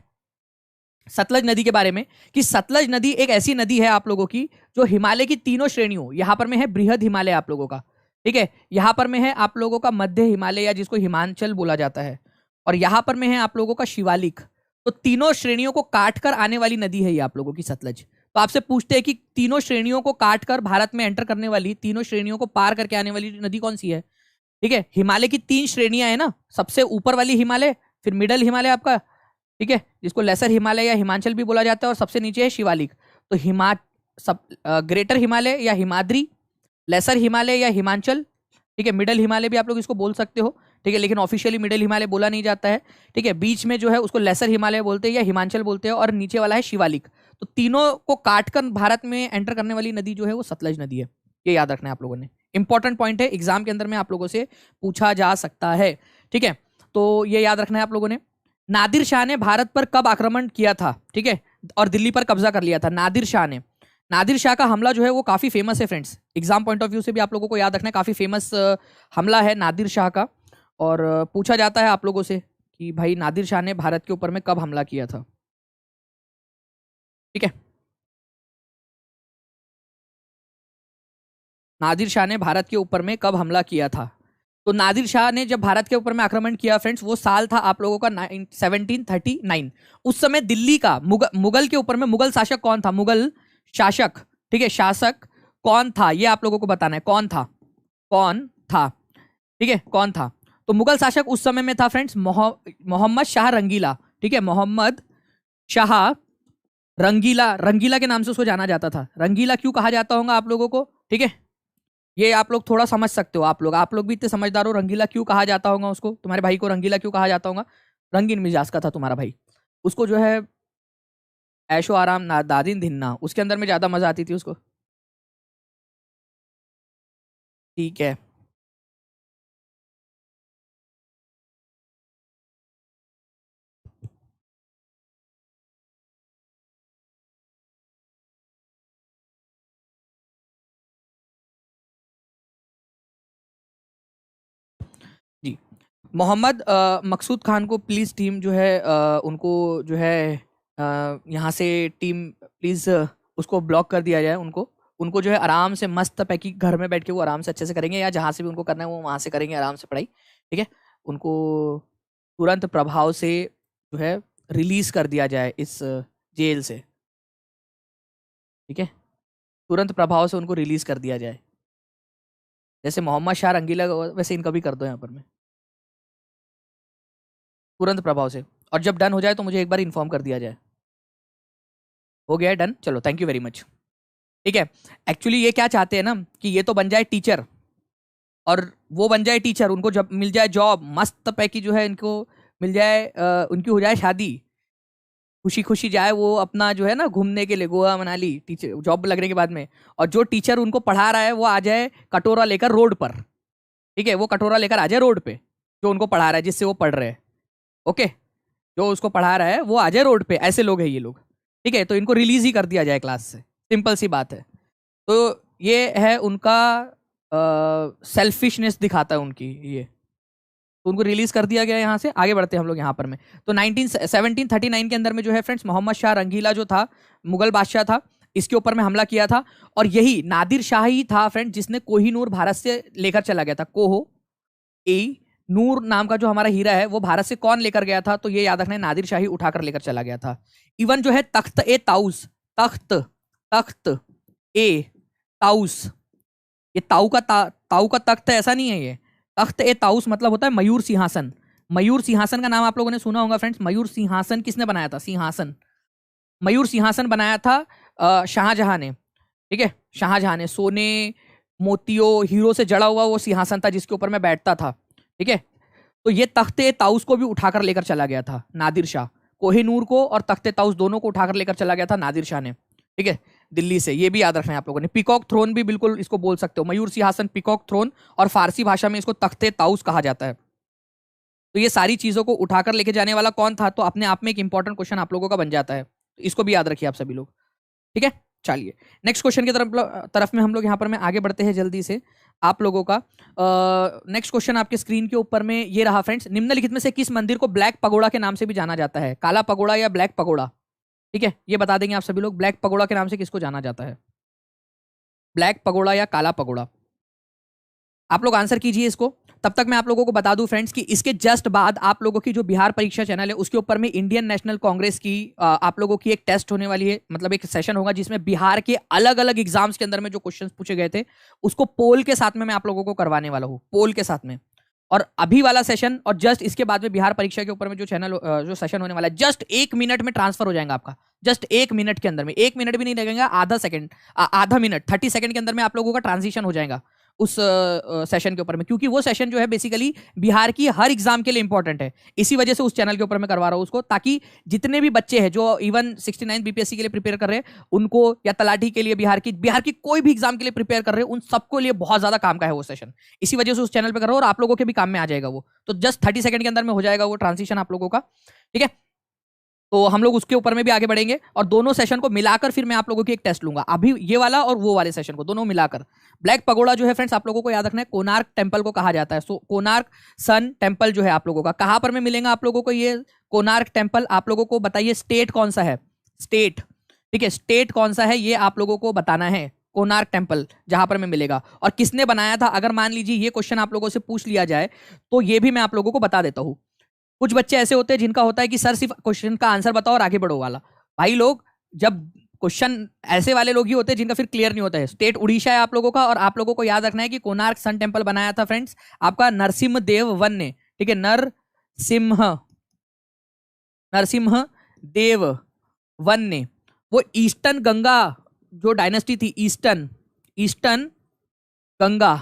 सतलज नदी के बारे में। कि सतलज नदी एक ऐसी नदी है आप लोगों की जो हिमालय की तीनों श्रेणियों, यहां पर में है बृहद हिमालय आप लोगों का, ठीक है, यहां पर में है आप लोगों का मध्य हिमालय या जिसको हिमांचल बोला जाता है, और यहां पर में है आप लोगों का शिवालिक। तो तीनों श्रेणियों को काट कर आने वाली नदी है ये आप लोगों की सतलज। तो आपसे पूछते हैं कि तीनों श्रेणियों को काट कर भारत में एंटर करने वाली, तीनों श्रेणियों को पार करके आने वाली नदी कौन सी है? ठीक है, हिमालय की 3 श्रेणियां है ना, सबसे ऊपर वाली हिमालय, फिर मिडल हिमालय आपका, ठीक है, जिसको लेसर हिमालय या हिमांचल भी बोला जाता है, और सबसे नीचे है शिवालिक। तो ग्रेटर हिमालय या हिमाद्री, लेसर हिमालय या हिमांचल, ठीक है, मिडल हिमालय भी आप लोग इसको बोल सकते हो, ठीक है, लेकिन ऑफिशियली मिडल हिमालय बोला नहीं जाता है, ठीक है। बीच में जो है उसको लेसर हिमालय बोलते हैं या हिमांचल बोलते हैं, और नीचे वाला है शिवालिक। तो तीनों को काटकर भारत में एंटर करने वाली नदी जो है वो सतलज नदी है। ये याद रखना है आप लोगों ने, इंपॉर्टेंट पॉइंट है, एग्जाम के अंदर में आप लोगों से पूछा जा सकता है, ठीक है। तो ये याद रखना है आप लोगों ने। नादिर शाह ने भारत पर कब आक्रमण किया था, ठीक है, और दिल्ली पर कब्जा कर लिया था? नादिर शाह ने, नादिर शाह का हमला जो है वो काफी फेमस है friends, exam point of view से भी आप लोगों को याद रखना है, काफी फेमस हमला है नादिर शाह का। और पूछा जाता है आप लोगों से कि भाई नादिर शाह ने भारत के ऊपर में कब हमला किया था, ठीक है। नादिर शाह ने भारत के ऊपर में कब हमला किया था? तो नादिर शाह ने जब भारत के ऊपर में आक्रमण किया फ्रेंड्स, वो साल था आप लोगों का 1739। उस समय दिल्ली का मुगल के ऊपर में मुगल शासक कौन था? मुगल शासक, ठीक है, शासक कौन था ये आप लोगों को बताना है, कौन था, कौन था, ठीक है, कौन था? तो मुगल शासक उस समय में था फ्रेंड्स मोहम्मद शाह रंगीला, ठीक है, मोहम्मद शाह रंगीला, रंगीला के नाम से उसको जाना जाता था। रंगीला क्यों कहा जाता होगा आप लोगों को, ठीक है, ये आप लोग थोड़ा समझ सकते हो, आप लोग भी इतने समझदार हो। रंगीला क्यों कहा जाता होगा उसको, तुम्हारे भाई को रंगीला क्यों कहा जाता होगा? रंगीन मिजाज का था तुम्हारा भाई, उसको जो है ऐशो आराम ना दादिन धिन्ना, उसके अंदर में ज्यादा मजा आती थी उसको, ठीक है। जी, मोहम्मद मकसूद खान को प्लीज़ टीम जो है उनको जो है यहाँ से टीम प्लीज़ उसको ब्लॉक कर दिया जाए। उनको उनको जो है आराम से मस्त पैकी घर में बैठ के वो आराम से अच्छे से करेंगे, या जहाँ से भी उनको करना है वो वहाँ से करेंगे आराम से पढ़ाई, ठीक है। उनको तुरंत प्रभाव से जो है रिलीज कर दिया जाए इस जेल से, ठीक है, तुरंत प्रभाव से उनको रिलीज कर दिया जाए। जैसे मोहम्मद शाह रंगीला वैसे इनका भी कर दो यहाँ पर मैं, तुरंत प्रभाव से। और जब डन हो जाए तो मुझे एक बार इन्फॉर्म कर दिया जाए। हो गया है डन, चलो थैंक यू वेरी मच, ठीक है। एक्चुअली ये क्या चाहते हैं ना कि ये तो बन जाए टीचर, और वो बन जाए टीचर, उनको जब मिल जाए जॉब मस्त पैकी जो है इनको मिल जाए, उनकी हो जाए शादी, खुशी खुशी जाए वो अपना जो है ना घूमने के लिए गोवा मनाली, टीचर जॉब लगने के बाद में। और जो टीचर उनको पढ़ा रहा है वो आ जाए कटोरा लेकर रोड पर, ठीक है, वो कटोरा लेकर आ जाए रोड पे, जो उनको पढ़ा रहा है, जिससे वो पढ़ रहे हैं, ओके, जो उसको पढ़ा रहा है वो आ जाए रोड पे। ऐसे लोग हैं ये लोग, ठीक है। तो इनको रिलीज ही कर दिया जाए क्लास से, सिंपल सी बात है। तो ये है उनका सेल्फिशनेस दिखाता है उनकी ये, तो उनको रिलीज कर दिया गया। यहाँ से आगे बढ़ते हैं हम लोग यहाँ पर में। तो 1739 के अंदर में जो है फ्रेंड्स मोहम्मद शाह रंगीला जो था मुगल बादशाह था, इसके ऊपर में हमला किया था। और यही नादिर शाह ही था फ्रेंड जिसने कोहिनूर भारत से लेकर चला गया था। कोहो ए नूर नाम का जो हमारा हीरा है वो भारत से कौन लेकर गया था, तो ये याद रखना है नादिर शाही उठाकर लेकर चला गया था। इवन जो है तख्त ए ताउस, तख्त ए ताउस, ये ताऊ का तख्त ऐसा नहीं है, ये तख्त ए ताउस मतलब होता है मयूर सिंहासन। मयूर सिंहासन का नाम आप लोगों ने सुना होगा फ्रेंड्स। मयूर सिंहासन किसने बनाया था? सिंहासन, मयूर सिंहासन बनाया था शाहजहां ने, ठीक है। शाहजहां ने सोने मोतियों हीरो से जड़ा हुआ वो सिंहासन था जिसके ऊपर मैं बैठता था, ठीक है। तो ये तख्ते ताउस को भी उठाकर लेकर चला गया था नादिर शाह। कोहिनूर को और तख्ते ताउस दोनों को उठाकर लेकर चला गया था नादिर शाह ने, ठीक है, दिल्ली से। ये भी याद रखना है आप लोगों ने। पीकॉक थ्रोन भी बिल्कुल इसको बोल सकते हो, मयूर सिंहासन, पीकॉक थ्रोन, और फारसी भाषा में इसको तख्ते ताउस कहा जाता है। तो ये सारी चीजों को उठाकर लेके जाने वाला कौन था, तो अपने आप में एक इंपॉर्टेंट क्वेश्चन आप लोगों का बन जाता है, तो इसको भी याद रखिए आप सभी लोग, ठीक है। चलिए नेक्स्ट क्वेश्चन की तरफ में हम लोग यहाँ पर में आगे बढ़ते हैं जल्दी से। आप लोगों का नेक्स्ट क्वेश्चन आपके स्क्रीन के ऊपर में ये रहा फ्रेंड्स। निम्नलिखित में से किस मंदिर को ब्लैक पगोड़ा के नाम से भी जाना जाता है? काला पगोड़ा या ब्लैक पगोड़ा, ठीक है, ये बता देंगे आप सभी लोग। ब्लैक पगोड़ा के नाम से किसको जाना जाता है? ब्लैक पगोड़ा या काला पगोड़ा? आप लोग आंसर कीजिए इसको। तब तक मैं आप लोगों को बता दूं फ्रेंड्स कि इसके जस्ट बाद आप लोगों की जो बिहार परीक्षा चैनल है उसके ऊपर में इंडियन नेशनल कांग्रेस की आप लोगों की एक टेस्ट होने वाली है, मतलब एक सेशन होगा जिसमें बिहार के अलग अलग एग्जाम्स के अंदर में जो क्वेश्चंस पूछे गए थे उसको पोल के साथ में मैं आप लोगों को करवाने वाला हूँ, पोल के साथ में। और अभी वाला सेशन और जस्ट इसके बाद में बिहार परीक्षा के ऊपर में जो चैनल जो सेशन होने वाला है जस्ट 1 मिनट में ट्रांसफर हो जाएगा आपका, जस्ट 1 मिनट के अंदर में, 1 मिनट भी नहीं लगेगा, आधा मिनट 30 सेकंड के अंदर में आप लोगों का ट्रांजिशन हो जाएगा उस सेशन के ऊपर में, क्योंकि वो सेशन जो है बेसिकली बिहार की हर एग्जाम के लिए इंपॉर्टेंट है। इसी वजह से उस चैनल के ऊपर मैं करवा रहा हूँ उसको, ताकि जितने भी बच्चे हैं जो इवन 69 बीपीएससी के लिए प्रिपेयर कर रहे हैं उनको, या तलाठी के लिए, बिहार की कोई भी एग्जाम के लिए प्रिपेयर कर रहे हैं, उन सबको लिए बहुत ज्यादा काम का है वो सेशन। इसी वजह से उस चैनल पर कर रहा हूँ और आप लोगों के भी काम में आ जाएगा वो। तो जस्ट 30 सेकंड के अंदर में हो जाएगा वो ट्रांजिशन आप लोगों का, ठीक है। तो हम लोग उसके ऊपर में भी आगे बढ़ेंगे और दोनों सेशन को मिलाकर फिर मैं आप लोगों की एक टेस्ट लूंगा, अभी ये वाला और वो वाले सेशन को दोनों मिलाकर। ब्लैक पगोड़ा जो है फ्रेंड्स आप लोगों को याद रखना है कोणार्क टेंपल को कहा जाता है। सो कोणार्क सन टेंपल जो है आप लोगों का कहां पर में मिलेगा आप लोगों को ये कोणार्क टेंपल? आप लोगों को बताइए स्टेट कौन सा है, स्टेट, ठीक है, स्टेट कौन सा है ये आप लोगों को बताना है। कोणार्क टेंपल जहां पर में मिलेगा और किसने बनाया था, अगर मान लीजिए ये क्वेश्चन आप लोगों से पूछ लिया जाए तो ये भी मैं आप लोगों को बता देता हूं। कुछ बच्चे ऐसे होते हैं जिनका होता है कि सर सिर्फ क्वेश्चन का आंसर बताओ और आगे बढ़ो वाला। भाई लोग, जब क्वेश्चन ऐसे वाले लोग ही होते हैं जिनका फिर क्लियर नहीं होता है। स्टेट उड़ीसा है आप लोगों का, और आप लोगों को याद रखना है कि कोणार्क सन टेंपल बनाया था फ्रेंड्स आपका नरसिम्ह देव वन ने, ठीक है, नरसिम्ह देव वन ने। वो ईस्टर्न गंगा जो डायनेस्टी थी, ईस्टर्न गंगा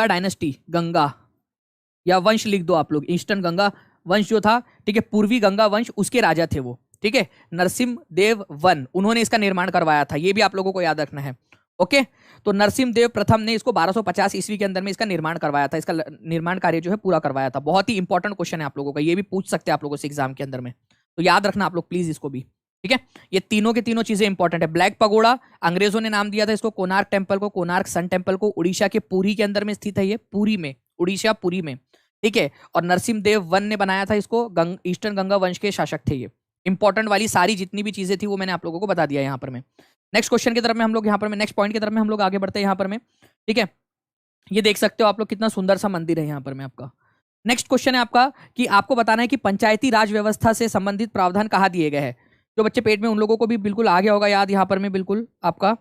डायनेस्टी, गंगा या वंश लिख दो आप लोग, ईस्टर्न गंगा वंश जो था, ठीक है, पूर्वी गंगा वंश, उसके राजा थे वो, ठीक है, नरसिम्ह देव वन, उन्होंने इसका निर्माण करवाया था। ये भी आप लोगों को याद रखना है, ओके। तो नरसिम्ह देव प्रथम ने इसको 1250 ईस्वी के अंदर में इसका निर्माण करवाया था, इसका निर्माण कार्य जो है पूरा करवाया था। बहुत ही इंपॉर्टेंट क्वेश्चन है आप लोगों का, ये भी पूछ सकते हैं आप लोगों से एग्जाम के अंदर में, तो याद रखना आप लोग प्लीज इसको भी, ठीक है। ये तीनों के तीनों चीजें इंपॉर्टेंट है। ब्लैक पगोड़ा अंग्रेजों ने नाम दिया था इसको, कोणार्क टेंपल को, कोणार्क सन टेंपल को उड़ीसा के पुरी के अंदर में स्थित है, ये पुरी में, उड़ीसा पुरी में, ठीक है। और नरसिम्ह देव वन ने बनाया था इसको, ईस्टर्न गंगा वंश के शासक थे ये। इंपॉर्टेंट वाली सारी जितनी भी चीजें थी वो मैंने आप लोगों को बता दिया यहाँ पर में। नेक्स्ट क्वेश्चन की तरफ में हम लोग यहाँ पर में, नेक्स्ट पॉइंट की तरफ में हम लोग आगे बढ़ते हैं यहाँ पर में, ठीक है। ये देख सकते हो आप लोग कितना सुंदर सा मंदिर है यहाँ पर में आपका। नेक्स्ट क्वेश्चन है आपका कि आपको बताना है कि पंचायती राज व्यवस्था से संबंधित प्रावधान कहाँ दिए गए हैं। जो बच्चे पेट में उन लोगों को भी बिल्कुल आ गया होगा याद यहाँ पर में, बिल्कुल आपका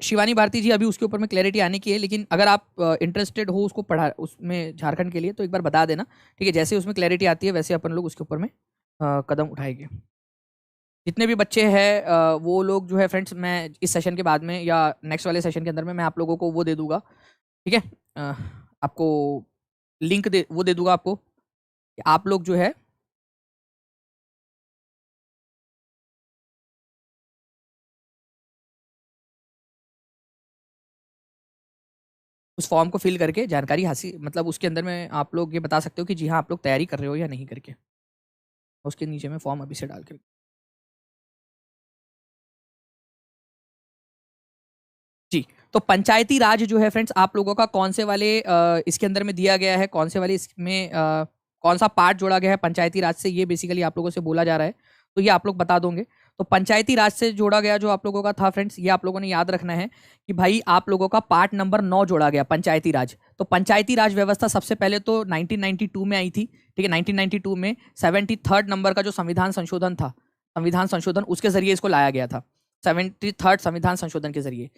शिवानी भारती जी, अभी उसके ऊपर में क्लैरिटी आने की है, लेकिन अगर आप इंटरेस्टेड हो उसको पढ़ा उसमें झारखंड के लिए तो एक बार बता देना, ठीक है। जैसे उसमें क्लैरिटी आती है वैसे अपन लोग उसके ऊपर में कदम उठाएंगे। जितने भी बच्चे हैं वो लोग जो है फ्रेंड्स, मैं इस सेशन के बाद में या नेक्स्ट वाले सेशन के अंदर में मैं आप लोगों को वो दे दूंगा, ठीक है, आपको लिंक वो दे दूंगा आपको, आप लोग जो है उस फॉर्म को फिल करके जानकारी हासिल, मतलब उसके अंदर में आप लोग ये बता सकते हो कि जी हाँ आप लोग तैयारी कर रहे हो या नहीं करके, उसके नीचे में फॉर्म अभी से डाल के। जी, तो पंचायती राज जो है फ्रेंड्स आप लोगों का कौन से वाले इसके अंदर में दिया गया है, कौन से वाले इसमें कौन सा पार्ट जोड़ा गया है पंचायती राज से, ये बेसिकली आप लोगों से बोला जा रहा है। तो ये आप लोग बता दोगे। तो पंचायती राज से जोड़ा गया जो आप लोगों का था फ्रेंड्स, ये आप लोगों ने याद रखना है कि भाई आप लोगों का पार्ट नंबर 9 जोड़ा गया पंचायती राज। तो पंचायती राज व्यवस्था सबसे पहले तो 1992 में आई थी, ठीक है। 1992 में 73rd नंबर का जो संविधान संशोधन था, संविधान संशोधन, उसके जरिए इसको लाया गया था, 73rd संविधान संशोधन के जरिए।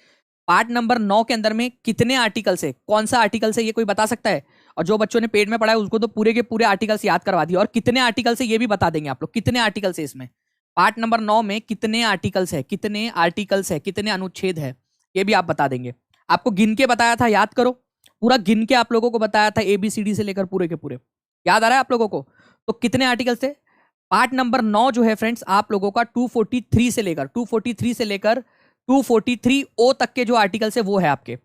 पार्ट नंबर 9 के अंदर में कितने आर्टिकल से, कौन सा आर्टिकल से, ये कोई बता सकता है? और जो बच्चों ने पेड में पढ़ा है उसको तो पूरे के पूरे आर्टिकल्स याद करवा दिए, और कितने आर्टिकल से ये भी बता देंगे आप लोग, कितने आर्टिकल से इसमें पार्ट नंबर 9 में कितने आर्टिकल्स है, कितने आर्टिकल्स है, कितने अनुच्छेद है, ये भी आप बता देंगे। आपको गिन के बताया था, याद करो, पूरा गिन के आप लोगों को बताया था, ABCD से लेकर पूरे के पूरे, याद आ रहा है आप लोगों को? तो कितने आर्टिकल थे? पार्ट नंबर 9 जो है फ्रेंड्स आप लोगों का 243 से लेकर 243 तक के जो आर्टिकल्स है वो है आपके।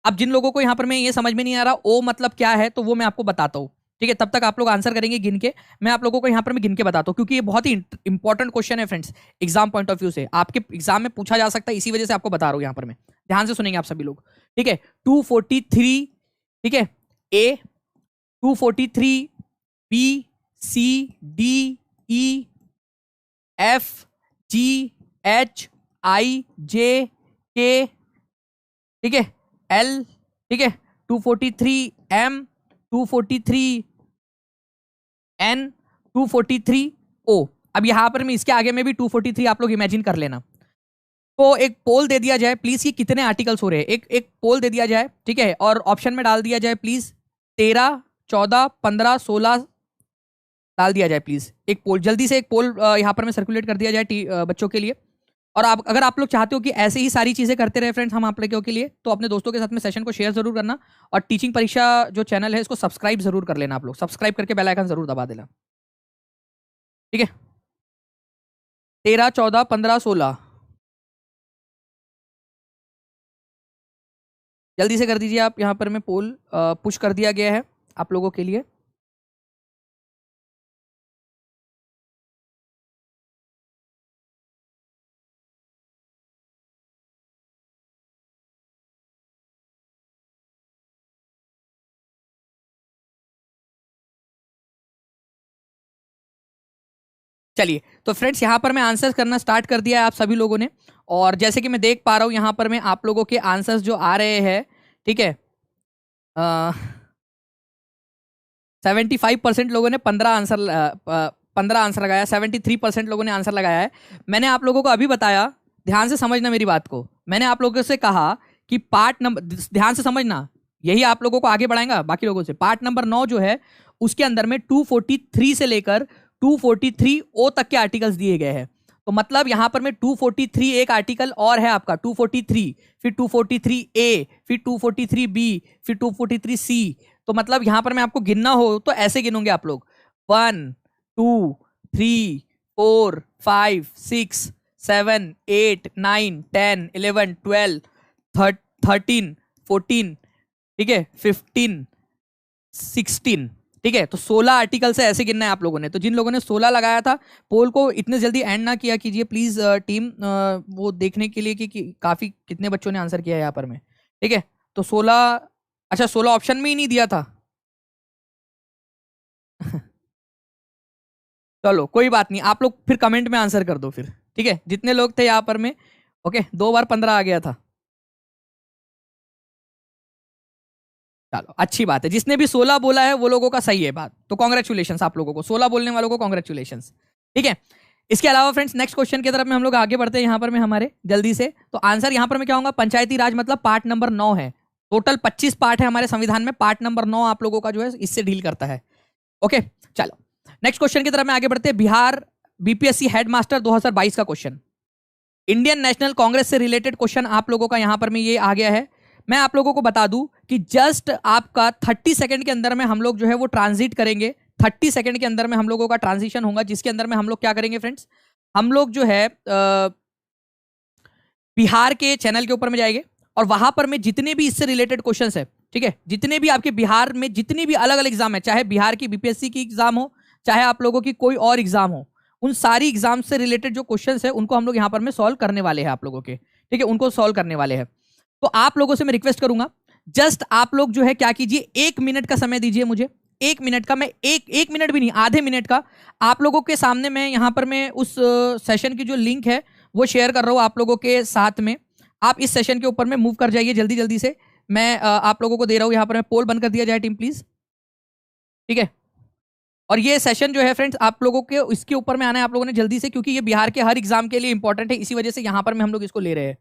अब जिन लोगों को यहां पर मैं ये समझ में नहीं आ रहा ओ मतलब क्या है, तो वो मैं आपको बताता हूं, ठीक है। तब तक आप लोग आंसर करेंगे गिन के, मैं आप लोगों को यहां पर मैं गिन के बताता हूं, क्योंकि ये बहुत ही इंपॉर्टेंट क्वेश्चन है friends, exam point of view से आपके एग्जाम में पूछा जा सकता है, इसी वजह से आपको बता रहा हूं यहां पर मैं। ध्यान से सुनेंगे आप सभी लोग, ठीक है। 243, ठीक है, A, 243 B, C, D, E, F, G, H, I, J, K, ठीक है, L, ठीक है, 243 M, 243 N, 243 O। अब यहां पर मैं इसके आगे में भी 243 आप लोग इमेजिन कर लेना। तो एक पोल दे दिया जाए प्लीज कि कितने आर्टिकल्स हो रहे हैं, एक पोल दे दिया जाए, ठीक है, और ऑप्शन में डाल दिया जाए प्लीज 13, 14, 15, 16 डाल दिया जाए प्लीज। एक पोल जल्दी से, एक पोल यहां पर मैं सर्कुलेट कर दिया जाए बच्चों के लिए। और आप अगर आप लोग चाहते हो कि ऐसे ही सारी चीजें करते रहे फ्रेंड्स हम आप लोगों के लिए, तो अपने दोस्तों के साथ में सेशन को शेयर जरूर करना, और टीचिंग परीक्षा जो चैनल है इसको सब्सक्राइब जरूर कर लेना, आप लोग सब्सक्राइब करके बेल आइकन जरूर दबा देना, ठीक है। 13, 14, 15, 16 जल्दी से कर दीजिए आप। यहां पर मैं पोल पुश कर दिया गया है आप लोगों के लिए। चलिए तो फ्रेंड्स यहाँ पर मैं आंसर्स करना स्टार्ट कर दिया है आप सभी लोगों ने, और जैसे कि मैं देख पा रहा हूँ यहाँ पर मैं आप लोगों के आंसर्स जो आ रहे हैं, ठीक है, 75% लोगों ने 15 आंसर लगाया, 73% लोगों ने आंसर लगाया है। मैंने आप लोगों को अभी बताया, ध्यान से समझना मेरी बात को, मैंने आप लोगों से कहा कि पार्ट नंबर, ध्यान से समझना, यही आप लोगों को आगे बढ़ाएगा बाकी लोगों से। पार्ट नंबर 9 जो है उसके अंदर में 243 से लेकर 243 O तक के आर्टिकल्स दिए गए हैं। तो मतलब यहां पर में 243 एक आर्टिकल और है आपका 243, फिर 243A, फिर 243B, फिर 243C। तो मतलब यहां पर मैं आपको गिनना हो तो ऐसे गिनोगे आप लोग 1, 2, 3, 4, 5, 6, 7, 8, 9, 10, 11, 12, 13, 14, ठीक है, 15, 16, ठीक है। तो 16 आर्टिकल से ऐसे गिनना है आप लोगों ने। तो जिन लोगों ने 16 लगाया था, पोल को इतने जल्दी एंड ना किया कीजिए प्लीज टीम, वो देखने के लिए कि काफी कितने बच्चों ने आंसर किया है यहाँ पर में, ठीक है। तो 16, अच्छा 16 ऑप्शन में ही नहीं दिया था चलो कोई बात नहीं, आप लोग फिर कमेंट में आंसर कर दो फिर, ठीक है। जितने लोग थे यहाँ पर में, ओके, 2 बार 15 आ गया था, चलो अच्छी बात है। जिसने भी 16 बोला है वो लोगों का सही है बात, तो कॉन्ग्रेचुलेशन आप लोगों को, 16 बोलने वालों को कॉन्ग्रेचुलेशन, ठीक है। इसके अलावा फ्रेंड्स नेक्स्ट क्वेश्चन की तरफ में हम लोग आगे बढ़ते हैं यहाँ पर में हमारे जल्दी से। तो आंसर यहाँ पर मैं क्या होगा, पंचायती राज मतलब पार्ट नंबर 9 है। टोटल 25 पार्ट है हमारे संविधान में, पार्ट नंबर 9 आप लोगों का जो है इससे डील करता है, ओके। चलो नेक्स्ट क्वेश्चन की तरफ में आगे बढ़ते हैं। बिहार BPSC हेडमास्टर 2022 का क्वेश्चन, इंडियन नेशनल कांग्रेस से रिलेटेड क्वेश्चन आप लोगों का यहां पर में ये आ गया है। मैं आप लोगों को बता दूं कि जस्ट आपका 30 सेकंड के अंदर में हम लोग जो है वो ट्रांजिट करेंगे, 30 सेकंड के अंदर में हम लोगों का ट्रांजिशन होगा, जिसके अंदर में हम लोग क्या करेंगे फ्रेंड्स, हम लोग जो है बिहार के चैनल के ऊपर में जाएंगे, और वहां पर में जितने भी इससे रिलेटेड क्वेश्चंस है, ठीक है, जितने भी आपके बिहार में जितने भी अलग अलग एग्जाम है, चाहे बिहार की BPSC की एग्जाम हो, चाहे आप लोगों की कोई और एग्जाम हो, उन सारी एग्जाम से रिलेटेड जो क्वेश्चंस है उनको हम लोग यहाँ पर में सॉल्व करने वाले हैं आप लोगों के, ठीक है, उनको सॉल्व करने वाले हैं। तो आप लोगों से मैं रिक्वेस्ट करूंगा, जस्ट आप लोग जो है क्या कीजिए, 1 मिनट का समय दीजिए मुझे, 1 मिनट का, मैं एक मिनट भी नहीं, आधे मिनट का आप लोगों के सामने मैं यहाँ पर मैं उस सेशन की जो लिंक है वो शेयर कर रहा हूँ आप लोगों के साथ में। आप इस सेशन के ऊपर में मूव कर जाइए जल्दी जल्दी से। मैं आप लोगों को दे रहा हूँ यहाँ पर, मैं पोल बंद कर दिया जाए टीम प्लीज, ठीक है। और ये सेशन जो है फ्रेंड्स आप लोगों के इसके ऊपर में आना है आप लोगों ने जल्दी से, क्योंकि ये बिहार के हर एग्जाम के लिए इंपॉर्टेंट है, इसी वजह से यहाँ पर में हम लोग इसको ले रहे हैं,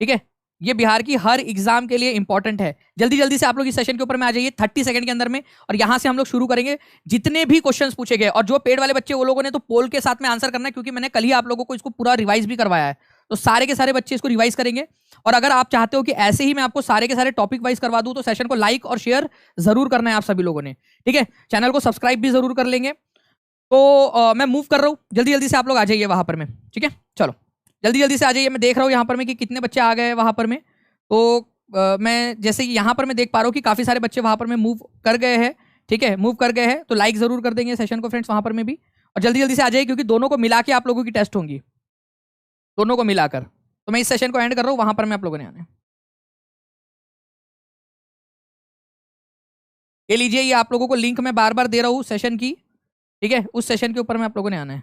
ठीक है। ये बिहार की हर एग्जाम के लिए इंपॉर्टेंट है। जल्दी जल्दी से आप लोग इस सेशन के ऊपर में आ जाइए 30 सेकंड के अंदर में, और यहां से हम लोग शुरू करेंगे। जितने भी क्वेश्चंस पूछे गए, और जो पेड वाले बच्चे वो लोगों ने तो पोल के साथ में आंसर करना है, क्योंकि मैंने कल ही आप लोगों को इसको पूरा रिवाइज भी करवाया है, तो सारे के सारे बच्चे इसको रिवाइज करेंगे। और अगर आप चाहते हो कि ऐसे ही मैं आपको सारे के सारे टॉपिक वाइज करवा दूं, तो सेशन को लाइक और शेयर जरूर करना है आप सभी लोगों ने, ठीक है। चैनल को सब्सक्राइब भी जरूर कर लेंगे। तो मैं मूव कर रहा हूं, जल्दी जल्दी से आप लोग आ जाइए वहां पर में, ठीक है। चलो जल्दी जल्दी से आ जाइए। मैं देख रहा हूं यहाँ पर में कि कितने बच्चे आ गए वहां पर में। तो मैं जैसे कि यहाँ पर मैं देख पा रहा हूँ कि काफी सारे बच्चे वहां पर में मूव कर गए हैं, ठीक है, मूव कर गए हैं। तो लाइक जरूर कर देंगे सेशन को फ्रेंड्स वहां पर में भी, और जल्दी जल्दी से आ जाइए, क्योंकि दोनों को मिला के आप लोगों की टेस्ट होंगी, दोनों को मिलाकर। तो मैं इस सेशन को एंड कर रहा हूँ, वहां पर में आप लोगों ने आना है। ये लीजिए, ये आप लोगों को लिंक मैं बार बार दे रहा हूँ सेशन की, ठीक है। उस सेशन के ऊपर में आप लोगों ने आना है।